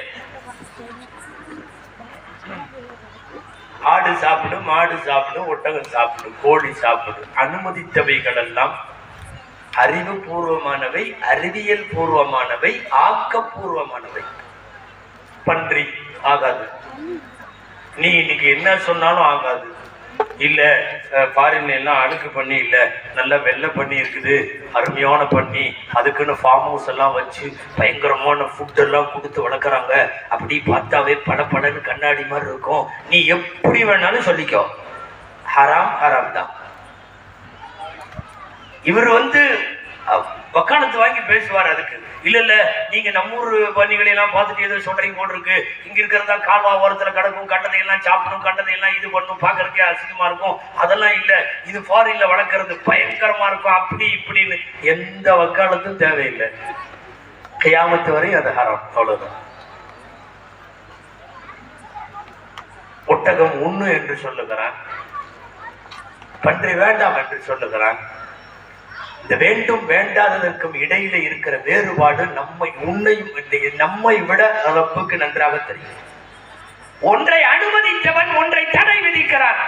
ஆடு சாப்பிடும், மாடு சாப்பிடும், ஒட்டகம் சாப்பிடும், கோழி சாப்பிடும். அனுமதித்தவைகள் எல்லாம் அறிவுபூர்வமானவை, அறிவியல் பூர்வமானவை, ஆக்கப்பூர்வமானவை. பன்றி ஆகாது. நீ இன்னைக்கு என்ன சொன்னாலும் ஆகாது. இல்ல ஃபாரின்ல எல்லாம் அழுக்கு பண்ணி இல்ல, நல்லா வெள்ளை பண்ணி இருக்குது, அருமையான பண்ணி, அதுக்குன்னு ஃபார்ம் ஹவுஸ் எல்லாம் வச்சு பயங்கரமான ஃபுட் எல்லாம் கொடுத்து வளர்க்குறாங்க. அப்படி பார்த்தாவே படன்னு கண்ணாடி மாதிரி இருக்கும். நீ எப்படி வேணாலும் சொல்லிக்கோ, ஹராம் ஹராம் தான். இவர் வக்காலத்து வாங்கி பேசுவார். அதுக்கு இல்ல நீங்க நம்ம ஊர் பன்னிகளை எல்லாம் பார்த்துட்டு ஏதோ சொல்றீங்க போட்டிருக்கு, இங்க இருக்கிறதா கால்வா ஓரத்துல கிடக்கும், கண்டதையெல்லாம் சாப்பிடும், கண்டதையெல்லாம் இது பண்ணும், பாக்குறதுக்கே அசிங்கமா இருக்கும். அதெல்லாம் இல்ல, இது ஃபாரின்ல வளர்க்கறது பயங்கரமா இருக்கும், அப்படி இப்படின்னு எந்த வக்காலத்தும் தேவையில்லை. கியாமத்து வரை அது ஹராம். அவ்வளவுதான். ஒட்டகம் உண்ணு என்று சொல்லுகிறான், பன்றி வேண்டாம் என்று சொல்லுகிறான். இந்த வேண்டும் வேண்டாததற்கும் இடையில இருக்கிற வேறுபாடு நம்மை விட ரப்புக்கு நன்றாக தெரியும். ஒன்றை அனுமதித்தவன் ஒன்றை தடை விதிக்கிறான்.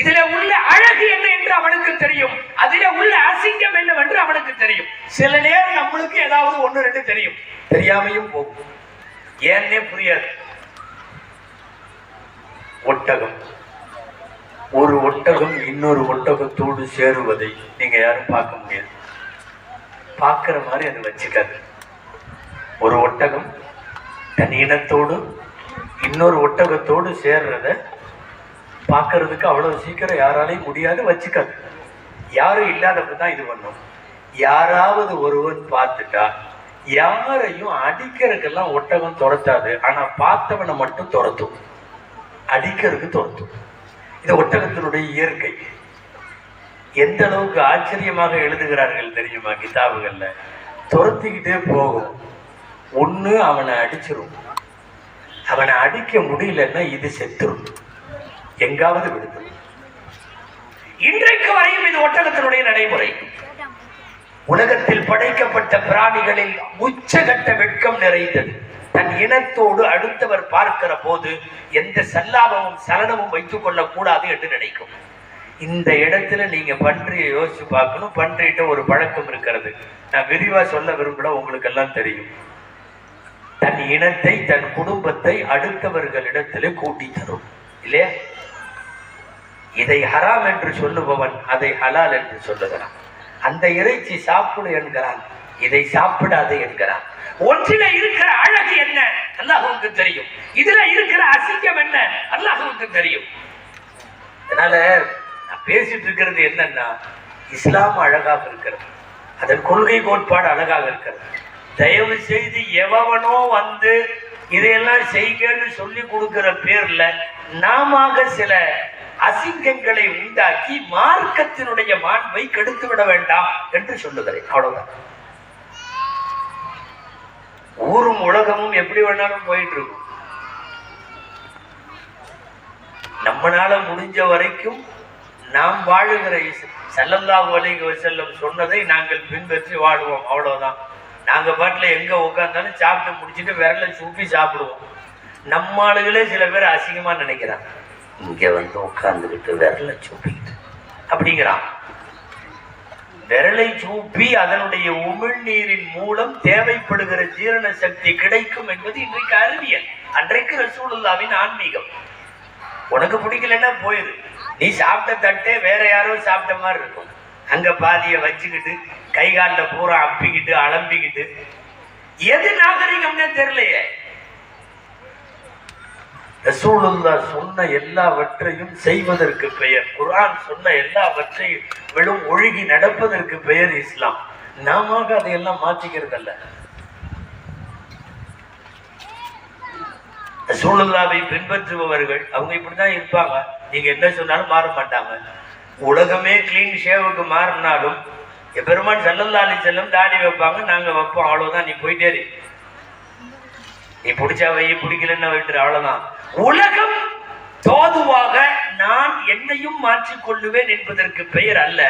இதுல உள்ள அழகு என்ன என்று அவனுக்கு தெரியும், அதுல உள்ள அசிங்கம் என்னவென்று அவனுக்கு தெரியும். சில நேரம் நம்மளுக்கு ஏதாவது 1 2 தெரியும், தெரியாமையும் போகும், ஏன்னே புரியாது. ஒட்டகம், ஒரு ஒட்டகம் இன்னொரு ஒட்டகத்தோடு சேருவதை நீங்க யாரும் பார்க்க முடியாது. பார்க்கிற மாதிரி அது வச்சுக்காது. ஒரு ஒட்டகம் தன் இனத்தோடு இன்னொரு ஒட்டகத்தோடு சேர்றத பார்க்கறதுக்கு அவ்வளவு சீக்கிரம் யாராலையும் முடியாது, வச்சுக்காது. யாரும் இல்லாதப்பதான் இது பண்ணும். யாராவது ஒருவன் பார்த்துட்டா யாரையும் அடிக்கிறதுக்கெல்லாம் ஒட்டகம் துரத்தாது, ஆனா பார்த்தவனை மட்டும் துரத்தும், அடிக்கிறதுக்கு துரத்தும். இது ஒட்டகத்தினுடைய இயற்கை. எந்த அளவுக்கு ஆச்சரியமாக எழுதுகிறார்கள் தெரியுமா கிதாபுகள்ல? துரத்திக்கிட்டே போகும், ஒண்ணு அவனை அடிச்சிரும், அவனை அடிக்க முடியலன்னா இது செத்துரும், எங்காவது விடுது. இன்றைக்கு வரையும் இது ஒட்டகத்தினுடைய நடைமுறை. உலகத்தில் படைக்கப்பட்ட பிராணிகளில் உச்சகட்ட வெட்கம் நிறைந்தது. தன் இனத்தோடு அடுத்தவர் பார்க்கிற போது எந்த சல்லாபமும் சலனமும் வைத்துக் கொள்ள கூடாது என்று நினைக்கும். இந்த இடத்துல நீங்க பன்றியை யோசிச்சு பார்க்கணும். பன்றிகிட்ட ஒரு பழக்கம் இருக்கிறது, நான் விரிவா சொல்ல விரும்பல, உங்களுக்கு எல்லாம் தெரியும். தன் இனத்தை தன் குடும்பத்தை அடுத்தவர்களிடத்திலே கூட்டி தரும் இல்லையா? இதை ஹராம் என்று சொல்லுபவன் அதை ஹலால் என்று சொல்லுகிறான். அந்த இறைச்சி சாப்பிடு என்கிறான், இதை சாப்பிடாது என்கிறான். ஒன்றில இருக்கிற அழகு என்ன அல்லாஹ்வுக்கு தெரியும், இதுல இருக்கிற அசிங்கம் என்ன அல்லாஹ்வுக்கு தெரியும். அதனால நான் பேசிட்டு இருக்கிறது என்னன்னா, இஸ்லாம் அழகாக இருக்கிறது, அதன் கொள்கை கோட்பாடு அழகாக இருக்கிறது. தயவு செய்து எவனோ இதையெல்லாம் செய்கன்னு சொல்லி கொடுக்கிற பேர்ல நாம சில அசிங்கங்களை உண்டாக்கி மார்க்கத்தினுடைய மாண்பை கெடுத்து விட வேண்டாம் என்று சொல்லுகிறேன். அவ்வளவுதான். ஊரும் உலகமும் எப்படி வேணாலும் போயிட்டு இருக்கும். நம்மளால முடிஞ்ச வரைக்கும் நாம் வாழுகிற ஸல்லல்லாஹு அலைஹி வஸல்லம் சொன்னதை நாங்கள் பின்பற்றி வாழுவோம். அவ்வளவுதான். நாங்க பாட்டுல எங்க உட்கார்ந்தாலும் சாப்பிட்டு முடிச்சுட்டு விரலை சூப்பி சாப்பிடுவோம். நம்ம ஆளுகளே சில பேர் அசிங்கமா நினைக்கிறாங்க, இங்க உட்கார்ந்துக்கிட்டு விரலை சூப்பிக்கிட்டு அப்படிங்கிறான். விரலை சூப்பி அதனுடைய உமிழ்நீரின் மூலம் தேவைப்படுகிற ஜீரண சக்தி கிடைக்கும் என்பது இன்றைக்கு அறிவியல், அன்றைக்கு ரசூலுல்லாஹ்வின் ஆன்மீகம். உனக்கு பிடிக்கலன்னா போயிரு, நீ சாப்பிட்ட தட்டே வேற யாரோ சாப்பிட்ட மாதிரி இருக்கும். அங்க பாதிய வச்சுக்கிட்டு கை காலில் பூரா அப்பிக்கிட்டு அலம்பிக்கிட்டு எது நாகரிகம்னே தெரியலையே. ரசூலுல்லாஹ் சொன்ன எல்லாவற்றையும் செய்வதற்கு பெயர், குர்ஆன் சொன்ன எல்லாவற்றையும் வெறும் ஒழுகி நடப்பதற்கு பெயர் இஸ்லாம். நாம அதையெல்லாம் மாற்றிக்கிறது அல்ல. ரசூலுல்லாஹ்வை பின்பற்றுபவர்கள் அவங்க இப்படிதான் இருப்பாங்க. நீங்க என்ன சொன்னாலும் மாற மாட்டாங்க. உலகமே கிளீன் ஷேவுக்கு மாறினாலும் பெருமான் ஸல்லல்லாஹு அலைஹி வஸல்லம் தாடி வைப்பாங்க, நாங்க வைப்போம். அவ்வளவுதான். நீ போயிட்டே இரு, நீ பிடிச்சா வை, பிடிக்கலன்னா விட்டுரு, அவ்வளவுதான். உலகம் தோதுவாக நான் என்னையும் மாற்றிக்கொள்ளுவேன் என்பதற்கு பெயர் அல்ல.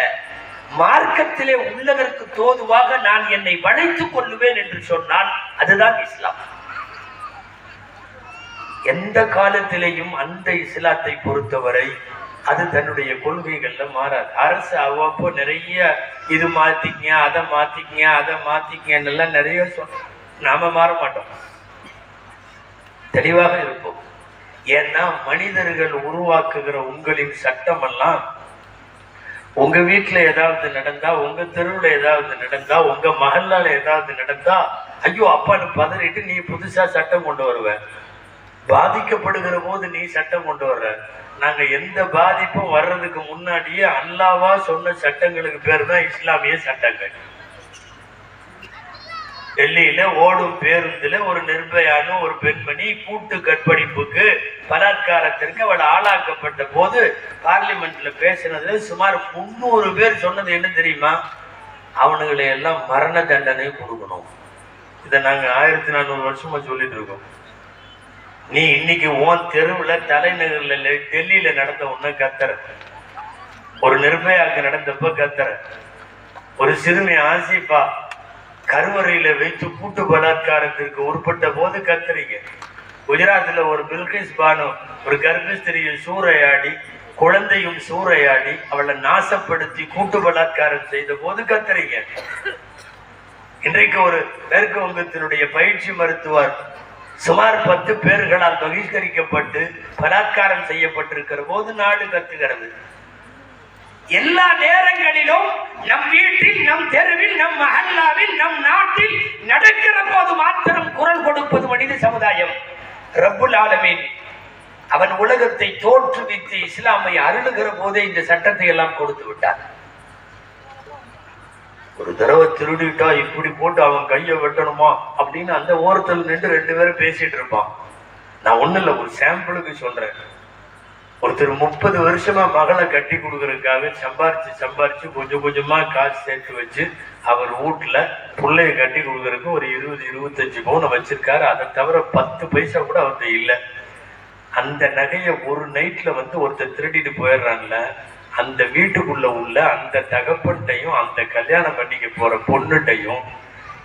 மார்க்கத்திலே உள்ளதற்கு தோதுவாக நான் என்னை வளைத்துக் கொள்ளுவேன் என்று சொன்னால் அதுதான் இஸ்லாம். எந்த காலத்திலேயும் அந்த இஸ்லாத்தை பொறுத்தவரை அது தன்னுடைய கொள்கைகள்ல மாறாது. அரசு அவ்வப்போ நிறைய இது மாத்திக்க அதை மாத்திக்கன்னு நிறைய சொன்ன நாம மாற மாட்டோம், தெளிவாக இருப்போம். ஏன்னா மனிதர்கள் உருவாக்குகிற உங்களின் சட்டம் எல்லாம் உங்க வீட்டுல ஏதாவது நடந்தா, உங்க தெருவுல ஏதாவது நடந்தா, உங்க மகளால ஏதாவது நடந்தா ஐயோ அப்பான்னு பதறிட்டு நீ புதுசா சட்டம் கொண்டு வருவ. பாதிக்கப்படுகிற போது நீ சட்டம் கொண்டு வர்ற. நாங்க எந்த பாதிப்பும் வர்றதுக்கு முன்னாடியே அல்லாவா சொன்ன சட்டங்களுக்கு பேர் தான் இஸ்லாமிய சட்டங்கள். டெல்லியில ஓடும் பேருந்துல ஒரு நிர்பயான ஒரு பெண்மணி கூட்டு கற்பழிப்புக்கு பலாத்காரத்திற்கு அவள் ஆளாக்கப்பட்ட போது பார்லிமெண்ட்ல பேசினதுல சுமார் 300 பேர் சொன்னது என்ன தெரியுமா? அவனுங்களை எல்லாம் மரண தண்டனை கொடுக்கணும். இதை நாங்க 1400 வருஷமா சொல்லிட்டு இருக்கோம். நீ இன்னைக்கு உன் தெருவுல தலைநகர்ல டெல்லியில நடந்த ஒண்ணு கத்துற, ஒரு நிர்பயாக்கு நடந்தப்ப கத்துற, ஒரு சிறுமி ஆசிஃபா கருவறையில வைத்து கூட்டு பலாத்காரத்திற்கு உட்பட்ட போது கத்துறீங்க. குஜராத்ல ஒரு பில்கிஸ் பானு ஒரு கர்ப்பஸ்திரியை சூறையாடி குழந்தையும் சூறையாடி அவளை நாசப்படுத்தி கூட்டு பலாத்காரம் செய்த போது கத்துறீங்க. இன்றைக்கு ஒரு மேற்கு வங்கத்தினுடைய பயிற்சி மருத்துவர் சுமார் 10 பேர்களால் பகிஷ்கரிக்கப்பட்டு பலாத்காரம் செய்யப்பட்டிருக்கிற போது நாடு கத்துகிறது. எல்லா நேரங்களிலும் நம் வீட்டில், நம் தெருவில், நம் மஹல்லாவில், நம் நாட்டில் நடக்கிற போது மாத்திரம் குரல் கொடுப்பது மனித சமுதாயம். ரப்புல் ஆலமீன் அவன் உலகத்தை தோற்றுவித்து இஸ்லாமை அருளுகிற போதே இந்த சட்டத்தை எல்லாம் கொடுத்து விட்டார். ஒரு தடவை திருடிட்டா இப்படி போட்டு அவன் கையை வெட்டணுமா அப்படின்னு அந்த ஓரத்தில் நின்று 2 பேரும் பேசிட்டு இருப்பான். நான் ஒண்ணு இல்லை, ஒரு சாம்பிளுக்கு சொல்றேன். ஒருத்தர் 30 வருஷமா மகளை கட்டி கொடுக்கறதுக்காக சம்பாரிச்சு கொஞ்சம் கொஞ்சமா காசு சேர்த்து வச்சு அவர் வீட்டுல பிள்ளைய கட்டி கொடுக்கறதுக்கு ஒரு 20-25 பவுன் வச்சிருக்காரு. அதை தவிர 10 பைசா கூட அவர்கிட்ட இல்லை. அந்த நகையை ஒரு நைட்ல ஒருத்தர் திருடிட்டு போயிடுறான்ல, அந்த வீட்டுக்குள்ள உள்ள அந்த தகப்பன்ட்டையும் அந்த கல்யாணம் பண்ணிக்க போற பொண்ணுட்டையும்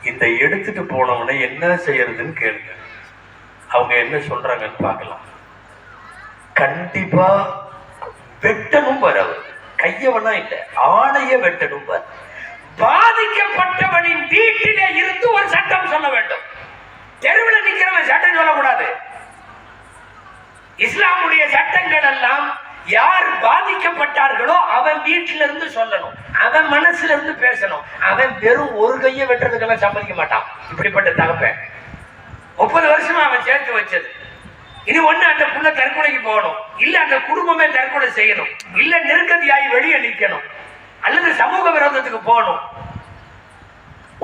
இந்த எடுத்துட்டு போனவனை என்ன செய்யறதுன்னு கேளுங்க. அவங்க என்ன சொல்றாங்கன்னு பார்க்கலாம். கண்டிப்பா வெட்டணும் வர, கையவனா இல்ல ஆணைய வெட்டணும் வர. பாதிக்கப்பட்டவனின் வீட்டிலே இருந்து ஒரு சட்டம் சொல்ல வேண்டும். தெருவில் நிக்கிறவன் சட்டம் சொல்லக்கூடாது. இஸ்லாமுடைய சட்டங்கள் எல்லாம் யார் பாதிக்கப்பட்டார்களோ அவன் வீட்டில இருந்து சொல்லணும், அவன் மனசுல இருந்து பேசணும். அவன் வெறும் ஒரு கையை வெட்டுறதுக்கெல்லாம் சம்மதிக்க மாட்டான். இப்படிப்பட்ட தகப்பன் 30 வருஷமா அவன் சேர்த்து வச்சது. இனி ஒண்ணு அந்த புள்ள தற்கொலைக்கு போகணும், இல்ல அந்த குடும்பமே தற்கொலை செய்யணும், இல்ல நெருக்கடியாகி வெளியே நிற்கணும், அல்லது சமூக விரோதத்துக்கு போகணும்.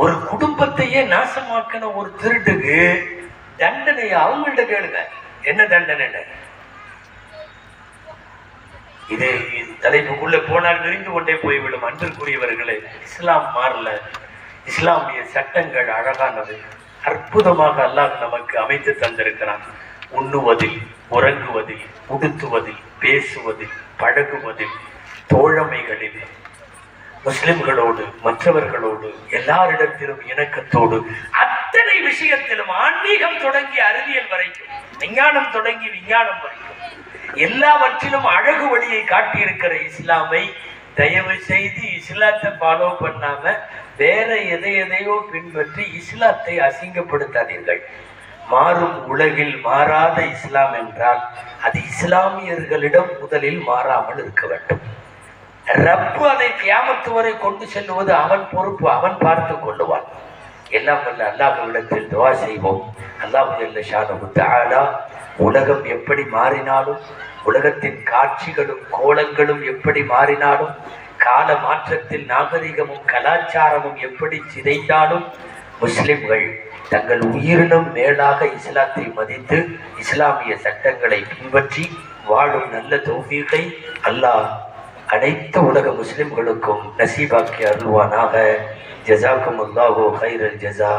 ஒரு குடும்பத்தையே நாசமாக்கின ஒரு திருட்டுக்கு தண்டனையை அவங்கள்ட்ட கேளுங்க, என்ன தண்டனை. இது தலைப்புக்குள்ள போனால் விரிந்து கொண்டே போய்விடும். அன்பிற்குரியவர்களே, இஸ்லாம் மாறல. இஸ்லாமிய சட்டங்கள் அழகானது, அற்புதமாக அல்லாஹ் நமக்கு அமைத்து தந்திருக்கிறான். உண்ணுவதில், உறங்குவதில், உடுத்துவதில், பேசுவதில், பழகுவதில், தோழமைகளில், முஸ்லிம்களோடு மற்றவர்களோடு எல்லாரிடத்திலும் இணக்கத்தோடு, அத்தனை விஷயத்திலும் ஆன்மீகம் தொடங்கி அறிவியல் வரைக்கும், விஞ்ஞானம் தொடங்கி விஞ்ஞானம் வரைக்கும் எல்லாவற்றிலும் அழகு வழியை காட்டியிருக்கிற இஸ்லாமை தயவு செய்து இஸ்லாத்தை ஃபாலோ பண்ணாம வேற எதையோ பின்பற்றி இஸ்லாத்தை அசிங்கப்படுத்தாதீர்கள். மாறும் உலகில் மாறாத இஸ்லாம் என்றால் அது இஸ்லாமியர்களிடம் முதலில் மாறாமல் இருக்க வேண்டும். ரப்பு அதை கியாமத்து வரை கொண்டு செல்லுவது அவன் பொறுப்பு, அவன் பார்த்து கொள்ளுவான். எல்லாம் வல்ல அல்லாஹ்விடத்தில் துஆ செய்வோம். அல்லாஹ் ஜல்ல ஷானஹு தஆலா உலகம் எப்படி மாறினாலும், உலகத்தின் காட்சிகளும் கோலங்களும் எப்படி மாறினாலும், கால மாற்றத்தில் நாகரிகமும் கலாச்சாரமும் எப்படி சிதைந்தாலும், முஸ்லிம்கள் தங்கள் உயிரினும் மேலாக இஸ்லாத்தை மதித்து இஸ்லாமிய சட்டங்களை பின்பற்றி வாழும் நல்ல தௌஃபீகை அல்லாஹ் அனைத்து உலக முஸ்லிம்களுக்கும் நசீபாக்கி அருள்வானாக. ஜஸாக்குமுல்லாஹு கைரல் ஜஸா.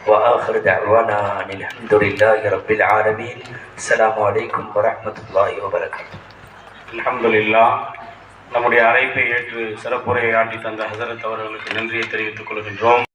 وآخر دعوانا أن الحمد لله رب العالمين. السلام عليكم ورحمة الله وبركاته. الحمد لله. நம்முடைய அழைப்பை ஏற்று சிறப்புரையை ஆற்றி தந்த ஹசரத் அவர்களுக்கு நன்றியை தெரிவித்துக் கொள்கின்றோம்.